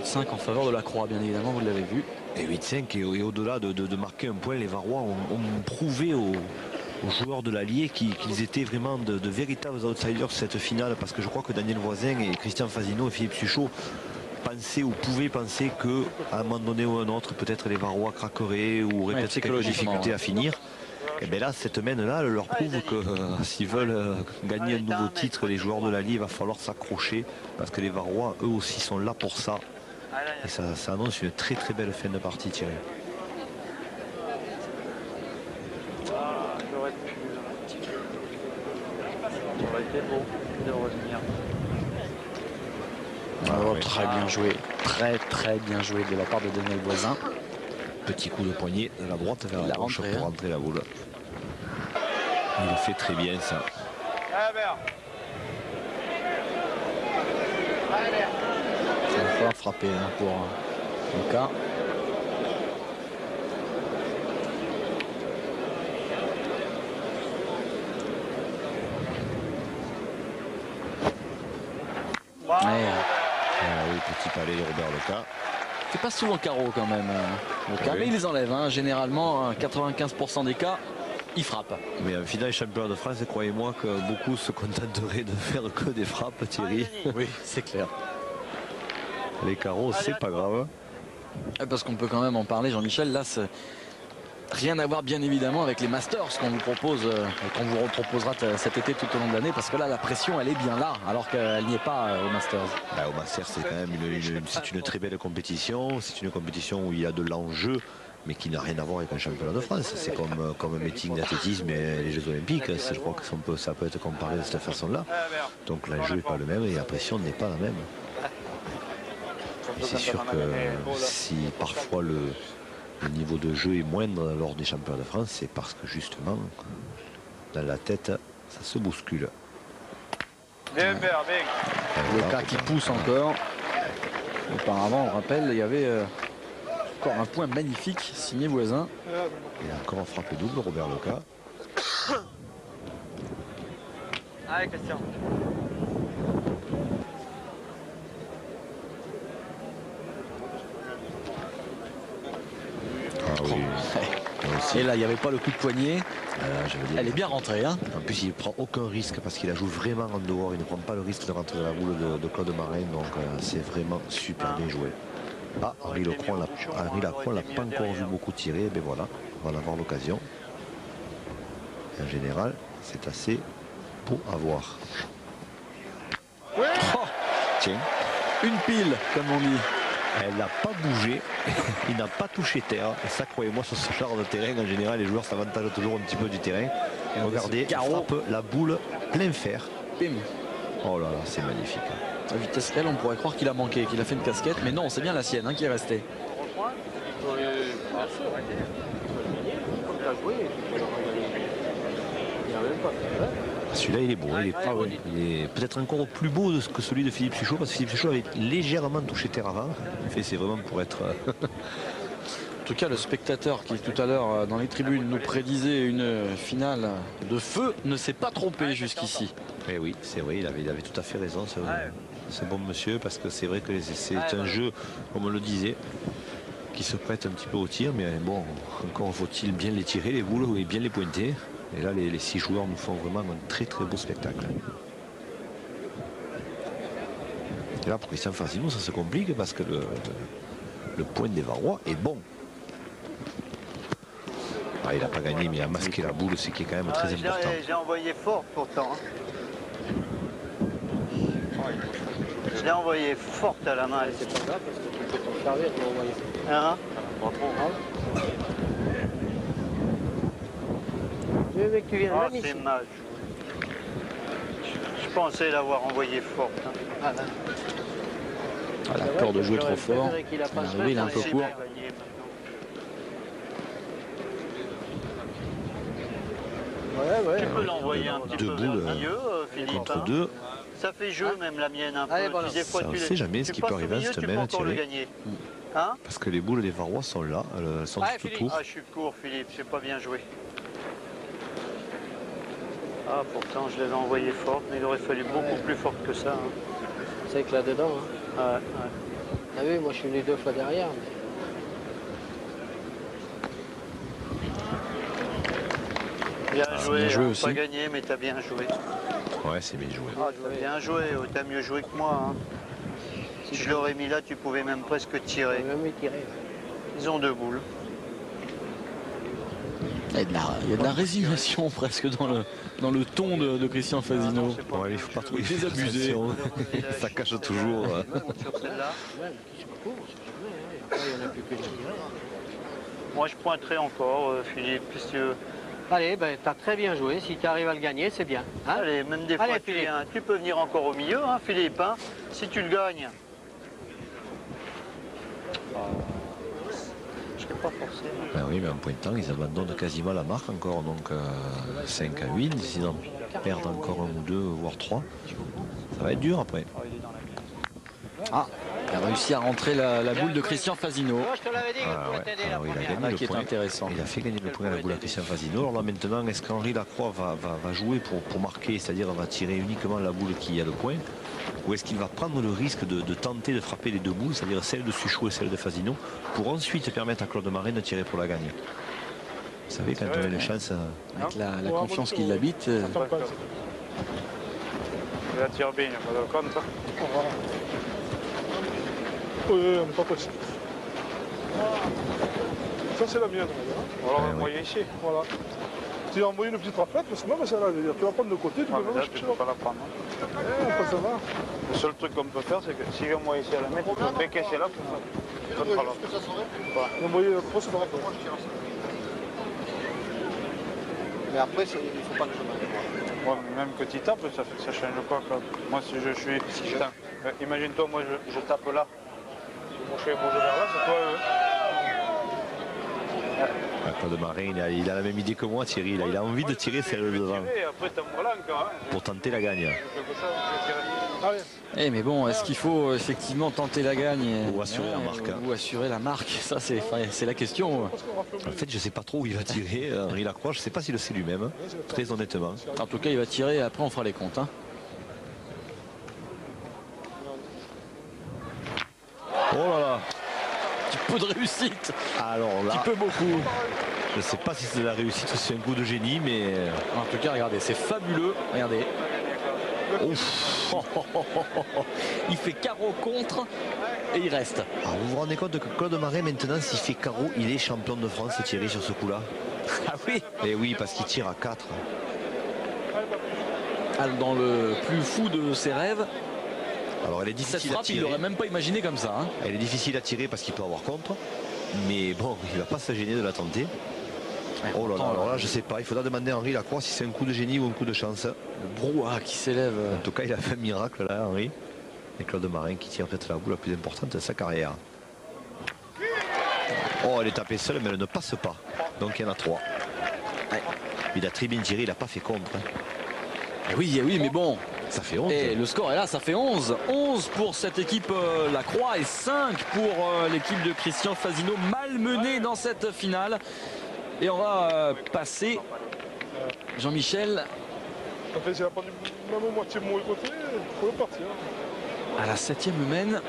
8-5 en faveur de la Croix, bien évidemment, vous l'avez vu. Et 8-5 et au-delà de marquer un point, les Varois ont prouvé aux joueurs de l'Allier qu'ils étaient vraiment de véritables outsiders cette finale, parce que je crois que Daniel Voisin et Christian Fasino et Philippe Suchot pensaient ou pouvaient penser qu'à un moment donné ou un autre, peut-être les Varois craqueraient ou auraient peut-être quelques difficultés à finir. Et bien là, cette main-là, elle leur prouve que s'ils veulent gagner un nouveau titre, les joueurs de la Ligue, il va falloir s'accrocher parce que les Varois, eux aussi, sont là pour ça. Et ça annonce une très très belle fin de partie, Thierry. J'aurais pu. Ça aurait été beau de revenir. Oh, très bien joué, très bien joué de la part de Daniel Voisin. Petit coup de poignet de la droite vers la gauche pour rentrer la boule. Il le fait très bien ça. Il va falloir frapper hein, pour Lucas. Oui, petit palais de Robert Lecas. C'est pas souvent carreau quand même, Lucas, mais il les enlève. Hein. Généralement, 95% des cas, il frappe. Mais en finale, champion de France, croyez-moi que beaucoup se contenteraient de faire que des frappes, Thierry. Oui, c'est clair. Les carreaux, c'est pas grave. Parce qu'on peut quand même en parler, Jean-Michel. Là, rien à voir bien évidemment avec les Masters qu'on vous propose et qu'on vous reproposera cet été tout au long de l'année, parce que là la pression elle est bien là alors qu'elle n'y est pas au Masters. Au Masters c'est quand même une très belle compétition, c'est une compétition où il y a de l'enjeu mais qui n'a rien à voir avec un championnat de France. C'est comme un meeting d'athlétisme et les Jeux Olympiques. Je crois que ça peut être comparé de cette façon-là. Donc l'enjeu n'est pas le même et la pression n'est pas la même. C'est sûr que si parfois le niveau de jeu est moindre lors des championnats de France, c'est parce que justement dans la tête ça se bouscule. Bien, bien. Lucas qui pousse encore. Auparavant, on rappelle, il y avait encore un point magnifique signé Voisin. Il a encore frappé double, Robert Lecas. Allez, Christian. Ah oui. Et là, il n'y avait pas le coup de poignet. Elle est bien rentrée. Hein. En plus, il ne prend aucun risque parce qu'il la joue vraiment en dehors. Il ne prend pas le risque de rentrer dans la boule de Claude Marin. Donc, c'est vraiment super bien joué. Ah, Henri Lacroix l'a pas encore vu beaucoup tirer. Mais voilà, on va en avoir l'occasion. En général, c'est assez beau à voir. Oh, tiens. Une pile, comme on dit. Elle n'a pas bougé, il n'a pas touché terre. Et ça, croyez-moi, sur ce genre de terrain, en général, les joueurs s'avantagent toujours un petit peu du terrain. Et regardez, il frappe la boule plein fer. Bim. Oh là là, c'est magnifique. À vitesse L, on pourrait croire qu'il a manqué, qu'il a fait une casquette, mais non, c'est bien la sienne hein, qui est restée. Celui-là, il est beau. Il est peut-être encore plus beau que celui de Philippe Suchot, parce que Philippe Suchot avait légèrement touché terre avant. C'est vraiment pour être... En tout cas, le spectateur qui tout à l'heure dans les tribunes nous prédisait une finale de feu ne s'est pas trompé jusqu'ici. Et oui, c'est vrai, il avait tout à fait raison, ce bon monsieur, parce que c'est vrai que c'est un jeu, comme on le disait, qui se prête un petit peu au tir, mais bon, encore faut-il bien les tirer, les boules, et bien les pointer. Et là, les 6 joueurs nous font vraiment un très très beau spectacle. Et là, pour Christian Fasino, ça se complique parce que le point des Varois est bon. Ah, il n'a pas gagné, mais il a masqué la boule, ce qui est quand même très important. J'ai envoyé fort pourtant. Je l'ai envoyé forte à la main. C'est pas grave parce que tu peux t'en servir pour envoyer. Hein? Pas trop grave. Je veux que tu viennes même ici. C'est mal. Je pensais l'avoir envoyé forte. Hein. Elle a peur de jouer trop fort. Il est un peu court. Tu peux l'envoyer un petit peu vers le milieu, Philippe. Contre 2. Ça fait jeu même la mienne un peu. Des fois, on ne sait jamais ce qui peut arriver à cette main à tirer. Hein? Parce que les boules des Varois sont là, elles sont tout autour. Ah, je suis court, Philippe, j'ai pas bien joué. Ah, pourtant, je l'avais envoyé forte, mais il aurait fallu beaucoup plus forte que ça. Hein. C'est que là-dedans. Hein. Ouais. Ah oui, moi je suis venu 2 fois derrière. Bien joué, bien joué hein. aussi. Pas gagné, mais t'as bien joué. Ouais, c'est bien joué. Ah, t'as bien joué, t'as mieux joué que moi. Hein. Si je l'aurais mis là, tu pouvais même presque tirer. Même tirer. Ils ont 2 boules. Il y a de la résignation presque dans le ton de Christian Fasino. Ouais, il ne faut pas trop désabuser. Ça cache toujours. Moi, je pointerai encore, Philippe, si tu veux. Allez, ben, tu as très bien joué. Si tu arrives à le gagner, c'est bien. Hein? Allez, même des fois, Allez, Philippe. Tu peux venir encore au milieu, hein, Philippe. Hein, si tu le gagnes. Je ne serais pas forcé. Ben oui, mais en pointant, ils abandonnent quasiment la marque encore. Donc 5 à 8, s'ils en perdent encore 1 ou 2, voire 3. Ça va être dur après. Ah, il a réussi à rentrer la boule de Christian Fasino. Je te l'avais dit qu'il pourrait t'aider la Alors, il a première. gagné le qui est point. intéressant. Il a fait gagner le point à la boule à Christian Fasino. Alors là maintenant, est-ce qu'Henri Lacroix va jouer pour marquer, c'est-à-dire va tirer uniquement la boule qui a le point, ou est-ce qu'il va prendre le risque de tenter de frapper les deux boules, c'est-à-dire celle de Suchot et celle de Fasino, pour ensuite permettre à Claude Marin de tirer pour la gagne? Vous savez, quand on a une chance... Avec la confiance qui l'habite. Il la tire bien, il n'y a pas de compte. Oui, on n'est pas pressé. Ça, c'est la mienne. On va l'envoyer ici. Voilà. Tu as envoyé une petite raflette, parce que même celle-là, tu vas prendre de côté, tu peux même Là, chercher. tu ne peux pas la prendre. Ça va. Le seul truc qu'on peut faire, c'est que si moi ici à la mettre, on peut décaisser là. Envoyer la grosse raflette. Mais après, il ne faut pas que je m'arrête. Ouais, même que tu tapes, ça change quoi, Claude? Moi, si je suis... Attends, imagine-toi, moi, je tape là. Mon chien bouge vers là, c'est toi, Claude Marin, il a la même idée que moi, Thierry. Il a envie de tirer celle de devant après, t'envoies là encore. pour tenter la gagne. Eh mais bon, est-ce qu'il faut effectivement tenter la gagne Ou assurer la marque, hein. Ou assurer la marque, ça c'est la question. En fait, je ne sais pas trop où il va tirer. Henri Lacroix, je ne sais pas s'il le sait lui-même, très honnêtement. En tout cas, il va tirer, après on fera les comptes. Hein. Oh là là, Petit peu de réussite, alors un là, petit peu beaucoup. je ne sais pas si c'est de la réussite ou si c'est un coup de génie, mais... En tout cas, regardez, c'est fabuleux. Regardez. Ouf. Il fait carreau contre et il reste. Alors, vous vous rendez compte que Claude Marin, maintenant, s'il fait carreau, il est champion de France, Thierry, sur ce coup-là? Ah oui. Et oui, parce qu'il tire à 4. Dans le plus fou de ses rêves, Alors, elle est cette difficile à frappe, il tirer. n'aurait même pas imaginé comme ça. Hein. Elle est difficile à tirer parce qu'il peut avoir contre. Mais bon, il ne va pas se gêner de la tenter. Oh là là, alors là, je sais pas. Il faudra demander à Henri Lacroix si c'est un coup de génie ou un coup de chance. Le brouhaha qui s'élève. En tout cas, il a fait un miracle là, Henri. Et Claude Marin qui tire peut-être la boule la plus importante de sa carrière. Oh, elle est tapée seule, mais elle ne passe pas. Donc il y en a 3. Ouais. Il a très bien tiré, il n'a pas fait contre. Oui, mais bon. Ça fait 11. Et le score est là, ça fait 11. 11 pour cette équipe Lacroix et 5 pour l'équipe de Christian Fasino, malmenée dans cette finale. Et on va passer, Jean-Michel, En fait, il a pris même moitié de mon côté, il faut le partir. à la 7e mène.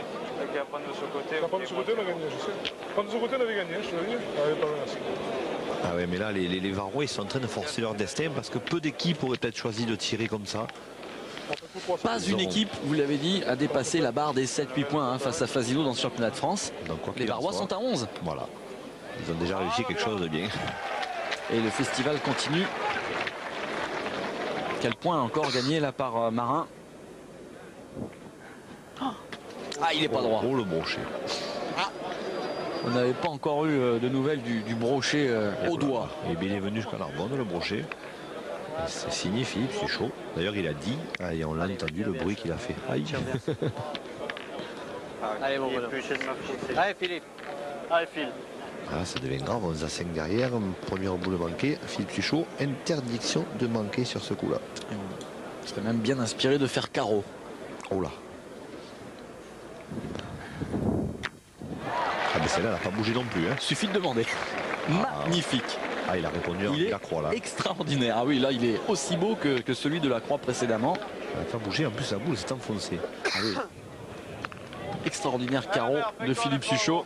Il va prendre de ce côté. Il a pas de ce côté, on a gagné, je sais. Prendre de ce côté, on avait gagné, je te l'ai dit. Ah, pas mal. Ah ouais, mais là, les Varois, ils sont en train de forcer leur destin parce que peu d'équipes auraient peut-être choisi de tirer comme ça. Pas une équipe, vous l'avez dit, a dépassé la barre des 7-8 points hein, face à Fasino dans ce championnat de France. Donc, quoi Les qu'il en Varois soit, sont à 11. Voilà. Ils ont déjà réussi quelque chose de bien. Et le festival continue. Quel point encore gagné là par Marin. Ah, il n'est pas droit. Oh, le brochet. On n'avait pas encore eu de nouvelles du brochet au doigt. Et bien, il est venu jusqu'à Narbonne, le brochet. C'est signé Philippe, c'est chaud. D'ailleurs, il a dit, et on l'a entendu, le bruit qu'il a fait. Aïe. Allez, mon bonhomme. Allez, Philippe. Allez, Phil. Ah, ça devient grave, 11 à 5 derrière, première boule manquée. Philippe Suchot, interdiction de manquer sur ce coup-là. Il serait même bien inspiré de faire carreau. Oh là. Ah ben celle-là, elle n'a pas bougé non plus. Hein. Suffit de demander. Magnifique. Ah, il a répondu Il est la croix là. extraordinaire. Ah oui, là, il est aussi beau que celui de la croix précédemment. Elle n'a pas bougé, en plus la boule s'est enfoncée. Ah oui. Extraordinaire carreau de Philippe Suchot.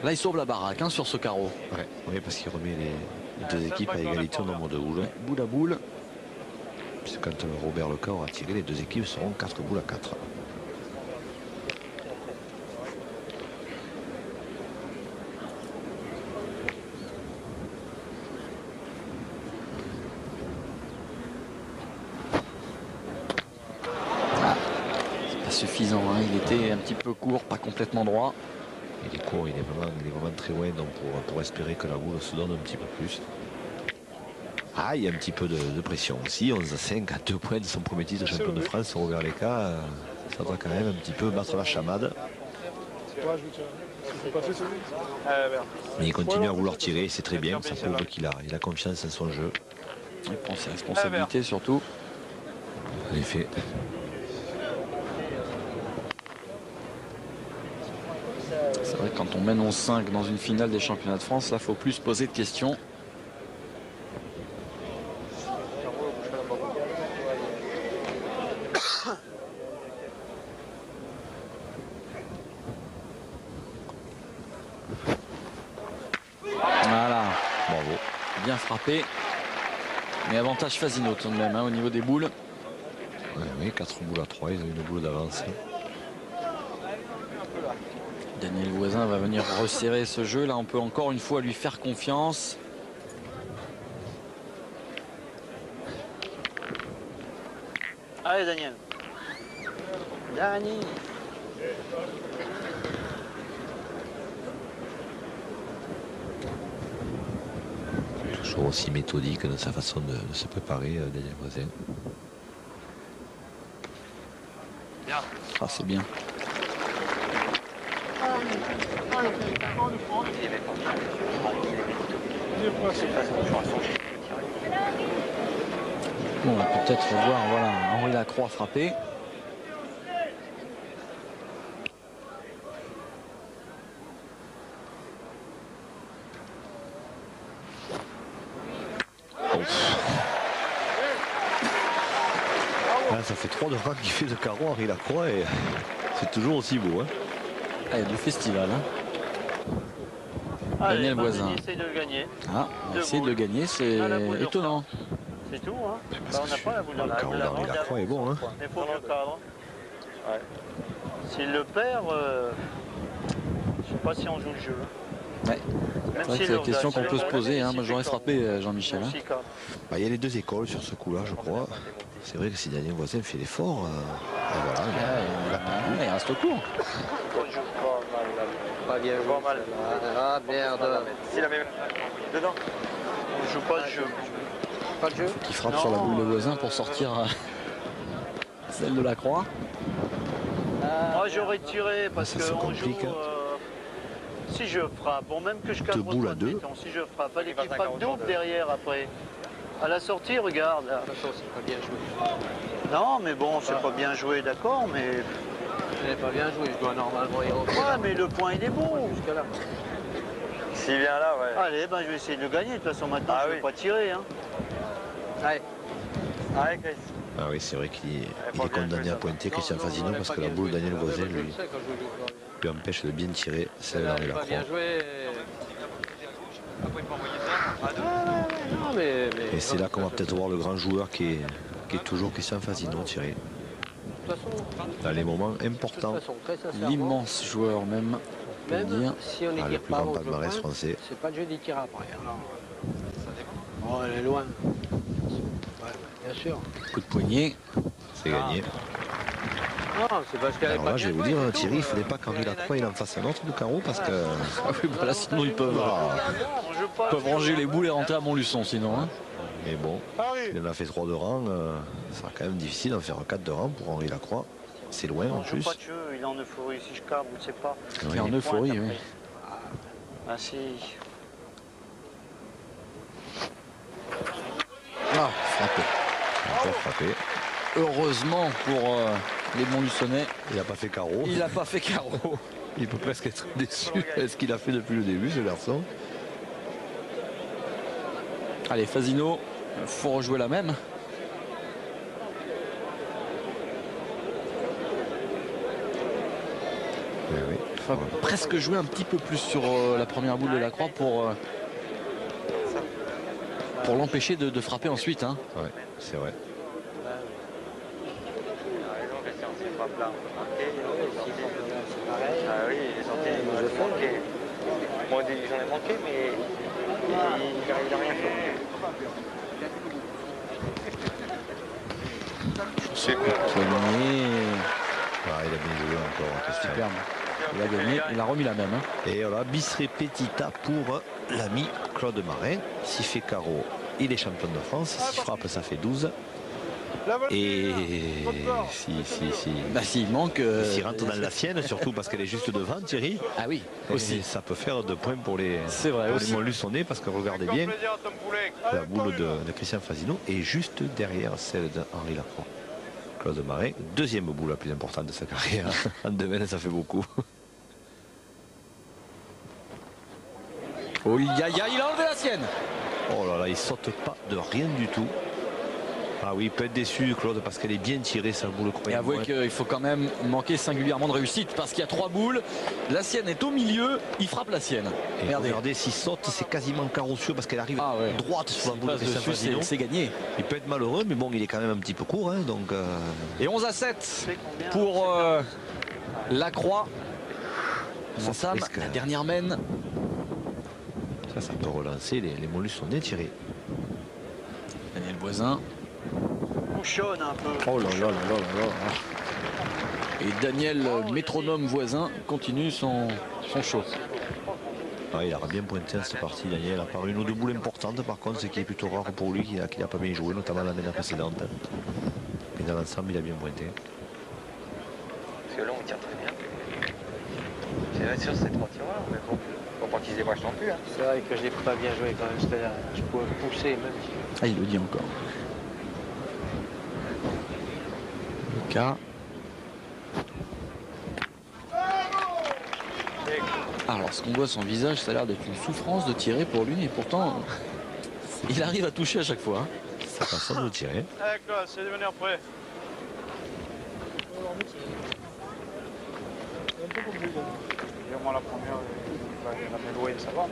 Là, il sauve la baraque hein, sur ce carreau. Ouais, oui, parce qu'il remet les deux équipes à égalité au nombre de boules. Ouais, boule à boule. Puisque quand Robert Lecor aura tiré, les deux équipes seront 4 boules à 4. suffisant. Hein. Il était un petit peu court, pas complètement droit. Il est court, il est vraiment très loin, donc pour espérer que la boule se donne un petit peu plus. Ah, il y a un petit peu de pression aussi. 11-5 à 2 points de son premier titre de champion de France. Robert Leka, ça doit quand même un petit peu battre la chamade. Mais il continue à vouloir tirer, c'est très bien. Ça prouve qu'il a confiance en son jeu. Il prend ses responsabilités surtout. En effet. C'est vrai que quand on mène 11-5 dans une finale des championnats de France, là, il faut plus se poser de questions. Voilà. Bravo. Bien frappé. Mais avantage Fasino tout de même hein, au niveau des boules. Oui, 4 boules à 3, ils ont une boule d'avance. Daniel Voisin va venir resserrer ce jeu. Là, on peut encore une fois lui faire confiance. Allez, Daniel. Dani. Toujours aussi méthodique dans sa façon de se préparer, Daniel Voisin. Ah, c'est bien. Bon, on va peut-être voir voilà, Henri Lacroix frapper. Ah, ça fait 3 de rang qui fait de carreau Henri Lacroix et c'est toujours aussi beau. Hein. Ah, il y a du festival. Hein. Allez, Daniel Voisin. Il essaye de le gagner. Ah, on essaie de le gagner, c'est étonnant. C'est tout. Hein. Bah, on n'a pas la boule de Le carreau d'Henri Lacroix est bon. Hein. Il faut que le cadre. Ouais. S'il le perd, je ne sais pas si on joue le jeu. Ouais. C'est vrai que c'est la question qu'on peut se poser. Hein. Moi, j'aurais frappé Jean-Michel. Hein. Bah, il y a les deux écoles sur ce coup-là, je crois. C'est vrai que si Daniel Voisin fait l'effort, voilà, il reste au court. Pas bien joué. Ah merde. S'il avait dedans. On joue pas le jeu. Pas le jeu. Qui frappe sur la boule de Voisin pour sortir celle de Lacroix. Moi j'aurais tiré parce que on joue. Si je frappe, bon même que je cadre boule à 2. Si je frappe, fallait qu'il frappe double derrière après. À la sortie, regarde. Là. C'est pas bien joué. Non, mais bon, c'est pas bien joué, d'accord, mais. C'est pas bien joué, je dois normalement y rentrer. Ouais, mais le point il est bon. Jusqu'à là. S'il vient là, ouais. Allez, ben je vais essayer de le gagner. De toute façon, maintenant, je ne vais pas tirer. Hein. Allez. Allez, Chris. Ah oui, c'est vrai qu'il est condamné à pointer Christian Fasino parce que la boule Daniel Voisin lui empêche de bien tirer celle d'Henri Lacroix. Et c'est là qu'on va peut-être voir le grand joueur qui est toujours Christian Fasino tirer. Dans les moments importants. L'immense joueur même, on peut le dire. Si on le plus grand palmarès français. C'est pas le jeu d'y tirer après. Oh, elle est loin. Ouais, bien sûr. Coup de poignet. C'est gagné. Non, c'est parce qu'elle est pas là, je vais vous dire, jouée, Thierry, il ne faudrait pas qu'Henri Lacroix il en fasse un autre de carreau parce que. Là, sinon ils peuvent ranger les boules et rentrer à Montluçon sinon. Hein. Mais bon, il en a fait 3 de rang. Ça sera quand même difficile d'en faire 4 de rang pour Henri Lacroix. C'est loin en plus. Pas de jeu, il est en euphorie, si je cadre, on ne sait pas. Il est en euphorie, oui. Ah si. Ah, frappé. Encore frappé. Heureusement pour les Montluçonnais. Il n'a pas fait carreau. Il n'a pas fait carreau. Il peut presque être déçu de ce qu'il a fait depuis le début, ce garçon. Allez, Fasino, il faut rejouer la même. Oui. Il faut presque jouer un petit peu plus sur la première boule de Lacroix pour l'empêcher de frapper ensuite. Hein. Oui, c'est vrai. Ah oui, il est sorti, il nous a manqué. Moi j'en ai manqué, mais il n'a rien fait. C'est gagné. Il il a bien joué encore, Christian. Superbe. Il a gagné, il a remis la même. Hein. Et voilà, bis repetita pour l'ami Claude Marin. S'il fait carreau, il est champion de France. S'il frappe, ça fait 12. Et s'il manque. S'il rentre dans la sienne, surtout parce qu'elle est juste devant, Thierry. Ah oui, aussi. Ça peut faire 2 points pour les Montluçonnais, parce que regardez bien, la boule de Christian Fasino est juste derrière celle d'Henri Lacroix. Claude Marin, deuxième boule la plus importante de sa carrière. En domaine, ça fait beaucoup. Oh, il a enlevé la sienne. Oh là là, il saute pas de rien du tout. Ah oui, il peut être déçu, Claude, parce qu'elle est bien tirée, sa boule. Et avouez qu'il faut quand même manquer singulièrement de réussite, parce qu'il y a 3 boules. La sienne est au milieu, il frappe la sienne. Et regardez, s'il saute, c'est quasiment carrossieux, parce qu'elle arrive droite sur la boule. C'est gagné. Il peut être malheureux, mais bon, il est quand même un petit peu court. Hein, donc, Et 11-7 pour Lacroix. On entame la dernière mène. Ça peut relancer. Les Montluçonnais tirés. Daniel Voisin. Bouchonne un peu. Oh là là là là là. Et Daniel Métronome Voisin continue son show. Ah, il a bien pointé à cette partie, Daniel. À part une ou deux boules importantes, par contre, ce qui est plutôt rare pour lui, qu'il n'a pas bien joué, notamment l'année précédente. Mais dans l'ensemble, il a bien pointé. Parce que là, on tire très bien. C'est vrai sur ces 3 tireurs, mais bon, faut pas qu'ils se débrachent non plus. Hein. C'est vrai que je l'ai pas bien joué quand même. C'est-à-dire, je pouvais pousser même. Ah, il le dit encore. Lucas. Alors, lorsqu'on voit son visage, ça a l'air d'être une souffrance de tirer pour lui, et pourtant, il arrive à toucher à chaque fois. C'est pas ça de tirer. D'accord, c'est de venir prêt. Moi, la première, la méloée, ça va.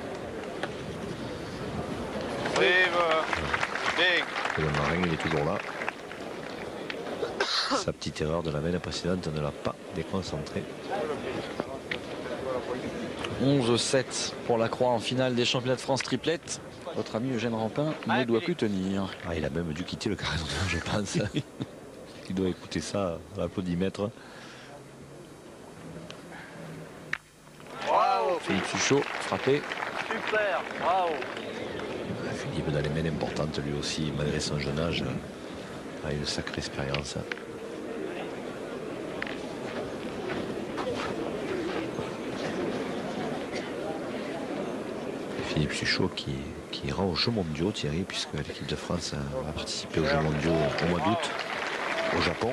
Et le Marin, il est toujours là. Sa petite erreur de la mène précédente ne l'a pas déconcentré. 11-7 pour Lacroix en finale des championnats de France triplette. Votre ami Eugène Rampin ne doit plus tenir. Ah, il a même dû quitter le carré d'honneur, je pense. Il doit écouter ça à l'applaudimètre. Bravo, Philippe Suchot, frappé. Super, bravo. Philippe, dans les mènes importantes, lui aussi, malgré son jeune âge, a une sacrée expérience. Philippe Suchot qui ira aux Jeux mondiaux, Thierry, puisque l'équipe de France a participé aux Jeux mondiaux au mois d'août au Japon.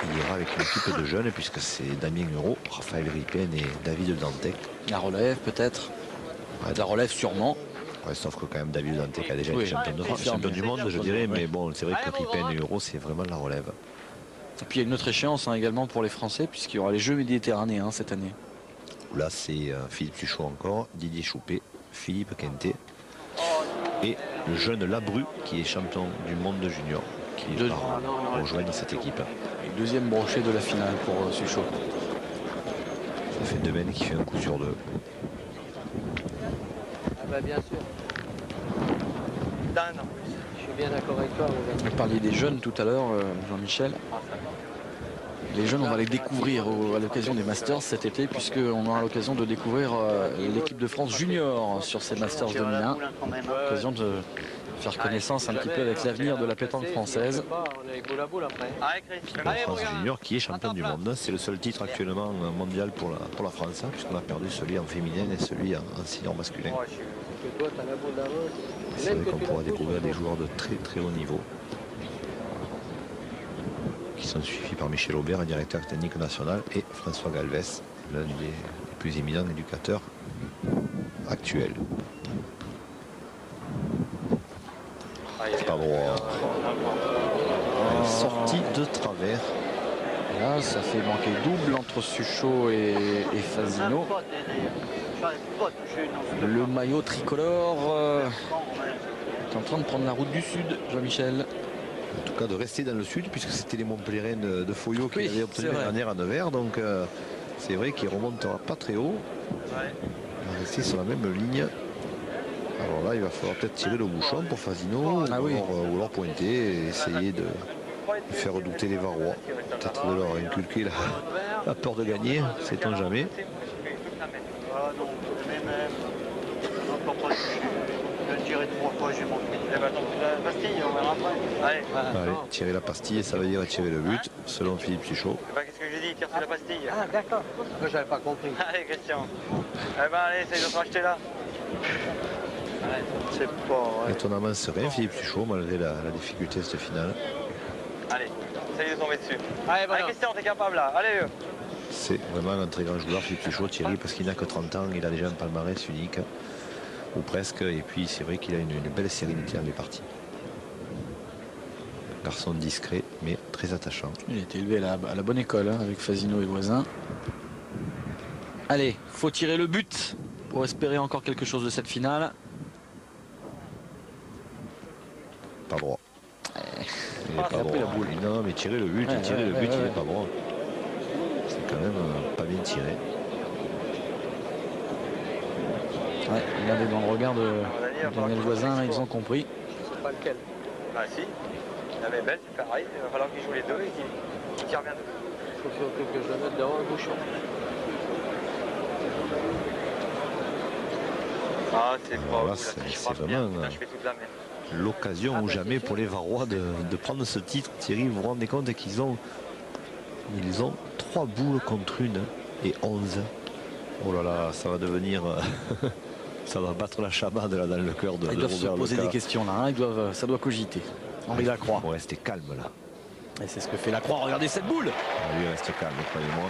Il ira avec une équipe de jeunes, puisque c'est Damien Euro, Raphaël Ripen et David Dantec. La relève peut-être, la relève sûrement. Ouais, sauf que quand même David Dantec a déjà été champion du monde, je dirais, mais bon, c'est vrai que Ripen et Euro, c'est vraiment la relève. Et puis il y a une autre échéance également pour les Français, puisqu'il y aura les Jeux méditerranéens cette année. Là, c'est Philippe Suchot encore, Didier Choupé, Philippe Quintet et le jeune Labru qui est champion du monde de junior, qui va rejoindre cette équipe. Et deuxième brochet de la finale pour Suchot. Ça fait Demaine qui fait un coup sur 2. Ah bah bien sûr. Dan, je suis bien d'accord avec toi. Vous parliez des jeunes tout à l'heure, Jean-Michel. Les jeunes, on va les découvrir à l'occasion des Masters cet été, puisqu'on aura l'occasion de découvrir l'équipe de France junior sur ces Masters 2001. L'occasion de faire connaissance un petit peu avec l'avenir de la pétanque française. La France junior qui est champion du monde. C'est le seul titre actuellement mondial pour la France, puisqu'on a perdu celui en féminin et celui en senior masculin. C'est vrai qu'on pourra découvrir des joueurs de très très haut niveau, qui sont suivis par Michel Aubert, un directeur technique national, et François Galvez, l'un des plus éminents éducateurs actuels. Pas droit. Sortie de travers. Là, ça fait manquer double entre Suchot et Fasino. Le maillot tricolore est en train de prendre la route du sud, Jean-Michel. En tout cas de rester dans le sud, puisque c'était les Montpelliéraines de Foyot qui avaient obtenu la dernière à Nevers, donc c'est vrai qu'il ne remontera pas très haut. Il va rester sur la même ligne. Alors là, il va falloir peut-être tirer le bouchon pour Fasino, ou alors pointer et essayer de faire redouter les Varois. Peut-être de leur inculquer la peur de gagner, sait-on jamais. Ah non, même. Pourquoi je tirer 3 fois, j'ai montré. Eh ben, la pastille, on verra après. Allez. Allez, tirer la pastille, ça veut dire tirer le but, selon Philippe Suchot. Eh ben, qu'est-ce que j'ai dit? Tire sur la pastille. Ah, d'accord. Moi, j'avais pas compris. Allez, Christian. Eh ben, allez, essaye de te racheter là. C'est pas... Étonnamment serein, Philippe Suchot, malgré la difficulté de cette finale. Allez, essaye de tomber dessus. Allez, voilà. Allez, Christian, t'es capable là. Allez. C'est vraiment un très grand joueur, Philippe Suchot, Thierry, parce qu'il n'a que 30 ans, il a déjà un palmarès unique, ou presque, et puis c'est vrai qu'il a une belle sérénité dans les parties. Garçon discret, mais très attachant. Il a été élevé à la bonne école, hein, avec Fasino et Voisin. Allez, faut tirer le but pour espérer encore quelque chose de cette finale. Pas droit. Il n'est pas droit. La boule. Non, mais tirer le but, il n'est pas droit. C'est quand même pas bien tiré. Ouais, regardez dans le regard de Daniel Voisin, là, ils ont compris. Je sais pas lequel. Bah si. La belle, c'est pareil. Il va falloir qu'il joue les deux et qu'il tire bien deux. Il faut surtout que je le mette devant le bouchon. Ah, c'est pas... Voilà, c'est vraiment l'occasion ou jamais pour les Varois de prendre ce titre. Thierry, vous vous rendez compte qu'ils ont 3 boules contre 1 et 11. Oh là là, ça va devenir... ça va battre la chamade là dans le cœur de Ils doivent se poser des questions là, hein. Ça doit cogiter. Henri Lacroix. Il faut rester calme là. Et c'est ce que fait Lacroix, regardez cette boule. Lui reste calme, croyez-moi.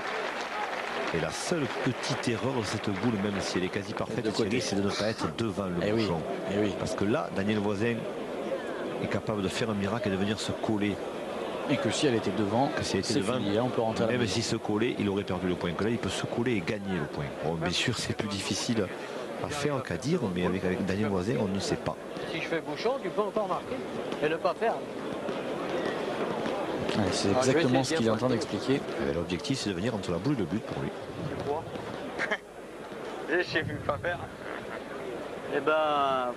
Et la seule petite erreur de cette boule, même si elle est quasi parfaite, c'est de ne pas être devant le bouchon. Oui. Parce que là, Daniel Voisin est capable de faire un miracle et de venir se coller. Et que si elle était devant, c'est fini, hein, on peut rentrer à la même maison. s'il se collait, il aurait perdu le point. Que là, il peut se coller et gagner le point. Bon, bien sûr, c'est plus difficile à faire qu'à dire, mais avec Daniel Voisin, on ne sait pas. Si je fais bouchon, tu peux encore marquer et ne pas faire. Ouais, c'est exactement ce qu'il est en train d'expliquer. L'objectif, c'est de venir entre la boule et le but pour lui. Je sais plus pas faire. Eh ben,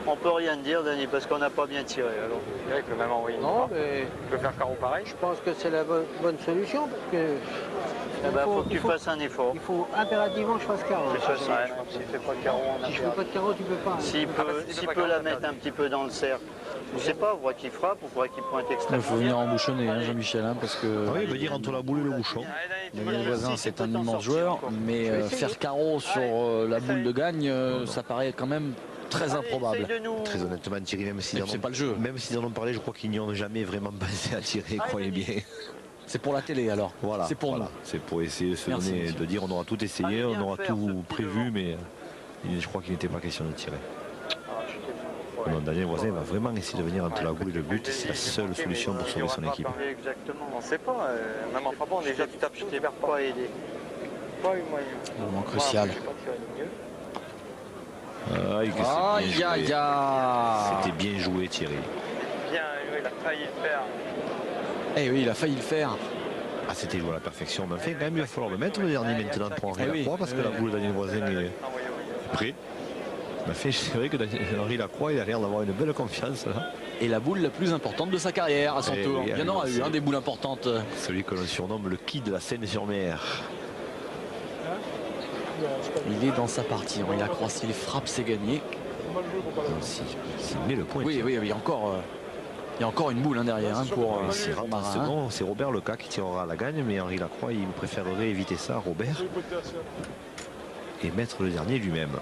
on peut rien dire, Dani, parce qu'on n'a pas bien tiré. Alors. Il peut même envoyer. Non, mais je peux faire carreau pareil. Je pense que c'est la bonne solution parce que. Eh ben, faut que tu fasses un effort. Il faut impérativement que je fasse carreau. C'est ça, si tu fais pas de carreau, si je fais pas de carreau, tu peux pas. S'il peut la mettre un petit peu dans le cercle. Je ne sais pas, on voit qu'il frappe, on voit qu'il pointe extrêmement. Il faut venir embouchonner, hein, Jean-Michel, hein, parce que. Ah oui, il veut dire entre la boule et le bouchon. Daniel Voisin, c'est un immense joueur, mais faire carreau sur la boule de gagne, ça paraît quand même très improbable. Très honnêtement, Thierry, même s'ils c'est pas le jeu. Même s'ils en ont parlé, je crois qu'ils n'y ont jamais vraiment pensé à tirer, croyez bien. C'est pour la télé alors. Voilà. C'est pour nous. C'est pour essayer de se donner, de dire on aura tout essayé, on aura tout prévu, mais je crois qu'il n'était pas question de tirer. Non, Daniel Voisin va vraiment essayer de venir entre la boule et le but. C'est la seule solution pour sauver son équipe. Exactement. On ne sait pas. Même en frappant, déjà tu tapes, je t'ai pas aidé. Pas eu moyen. Moment crucial. C'était bien joué, Thierry. Bien joué, il a failli le faire. Eh oui, il a failli le faire. Ah, c'était joué à la perfection. Mais enfin, quand même, il va falloir le mettre le dernier maintenant pour Henri Lacroix, parce que la boule de Daniel Voisin est prêt. C'est vrai que Henri Lacroix, il a l'air d'avoir une belle confiance là. Et la boule la plus importante de sa carrière à son tour. Oui, il y en aura eu des boules importantes. Celui que l'on surnomme le Kid de la Seine-sur-Mer. Il est dans sa partie. Henri Lacroix, s'il frappe, c'est gagné. S'il met le point. Oui, il y a encore une boule derrière pour Marin. C'est Robert Leca qui tirera la gagne, mais Henri Lacroix, il préférerait éviter ça, Robert, et mettre le dernier lui-même.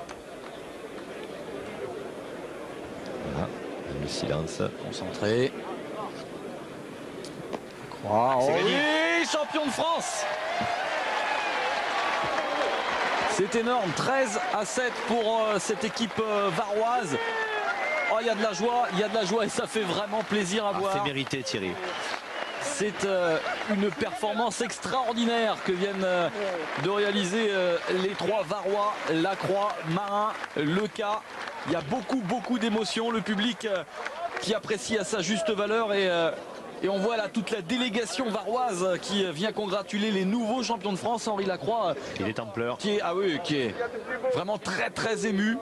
Voilà, le silence. Concentré. Oui, champion de France. C'est énorme, 13-7 pour cette équipe varoise. Oh, il y a de la joie et ça fait vraiment plaisir à voir. C'est mérité, Thierry. C'est une performance extraordinaire que viennent de réaliser les 3 Varois, Lacroix, Marin, Leca. Il y a beaucoup d'émotions, le public qui apprécie à sa juste valeur et on voit là toute la délégation varoise qui vient congratuler les nouveaux champions de France. Henri Lacroix, il est en pleurs, qui est vraiment très ému.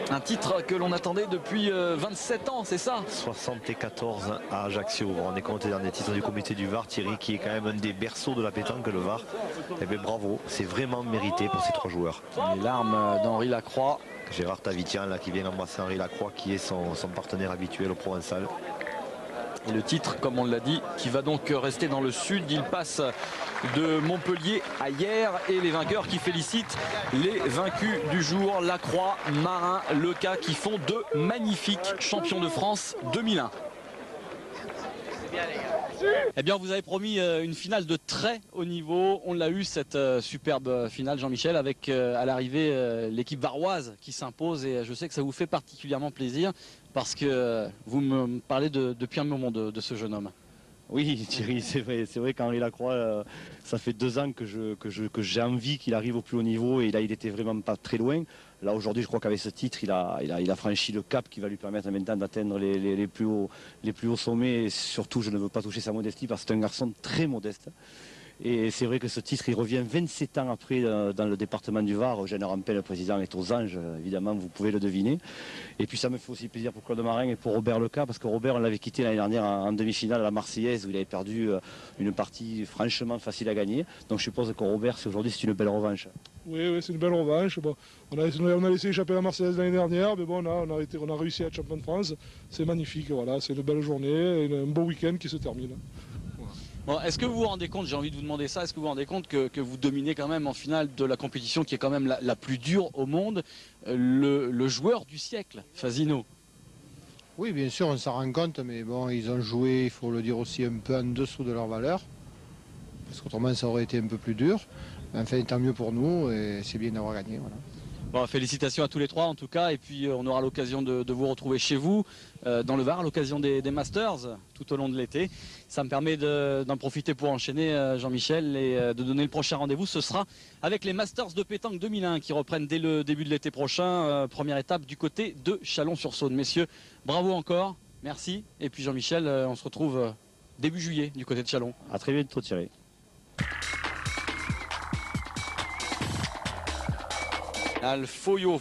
Un titre que l'on attendait depuis 27 ans, c'est ça? 74 à Ajaccio. Vous vous rendez compte des derniers titres du comité du VAR, Thierry, qui est quand même un des berceaux de la pétanque, le VAR. Eh bien bravo, c'est vraiment mérité pour ces 3 joueurs. Les larmes d'Henri Lacroix. Gérard Tavitian là, qui vient d'embrasser Henri Lacroix, qui est son partenaire habituel au Provençal. Et le titre, comme on l'a dit, qui va donc rester dans le sud. Il passe de Montpellier à Hyères. Et les vainqueurs qui félicitent les vaincus du jour, Lacroix, Marin, Leca, qui font de magnifiques champions de France 2001. Eh bien, vous avez promis une finale de très haut niveau. On l'a eu, cette superbe finale, Jean-Michel, avec à l'arrivée l'équipe varoise qui s'impose. Et je sais que ça vous fait particulièrement plaisir parce que vous me parlez depuis un moment de ce jeune homme. Oui, Thierry, c'est vrai qu'Henri Lacroix, ça fait 2 ans que j'ai envie qu'il arrive au plus haut niveau et là, il était vraiment pas très loin. Là, aujourd'hui, je crois qu'avec ce titre, il a franchi le cap qui va lui permettre maintenant d'atteindre les plus hauts sommets. Et surtout, je ne veux pas toucher sa modestie parce que c'est un garçon très modeste. Et c'est vrai que ce titre, il revient 27 ans après dans le département du Var. Eugène Rampel, le président, est aux anges, évidemment, vous pouvez le deviner. Et puis ça me fait aussi plaisir pour Claude Marin et pour Robert Leca, parce que Robert, on l'avait quitté l'année dernière en demi-finale à la Marseillaise, où il avait perdu une partie franchement facile à gagner. Donc je suppose que Robert, aujourd'hui, c'est une belle revanche. Oui, c'est une belle revanche. Bon, on a laissé échapper la Marseillaise l'année dernière, mais bon, on a réussi à être champion de France. C'est magnifique, voilà, c'est une belle journée, un beau week-end qui se termine. Bon, est-ce que vous vous rendez compte, j'ai envie de vous demander ça, est-ce que vous vous rendez compte que vous dominez quand même en finale de la compétition qui est quand même la plus dure au monde, le joueur du siècle, Fasino? Oui, bien sûr, on s'en rend compte, mais bon, ils ont joué, il faut le dire aussi, un peu en dessous de leur valeur. Parce qu'autrement, ça aurait été un peu plus dur. Enfin, tant mieux pour nous, et c'est bien d'avoir gagné. Voilà. Bon, félicitations à tous les 3 en tout cas, et puis on aura l'occasion de vous retrouver chez vous, dans le Var, à l'occasion des Masters, tout au long de l'été. Ça me permet d'en profiter pour enchaîner, Jean-Michel, et de donner le prochain rendez-vous. Ce sera avec les Masters de pétanque 2001 qui reprennent dès le début de l'été prochain. Première étape du côté de Chalon-sur-Saône. Messieurs, bravo encore, merci. Et puis Jean-Michel, on se retrouve début juillet du côté de Chalon. À très bientôt, Thierry. Alfoyo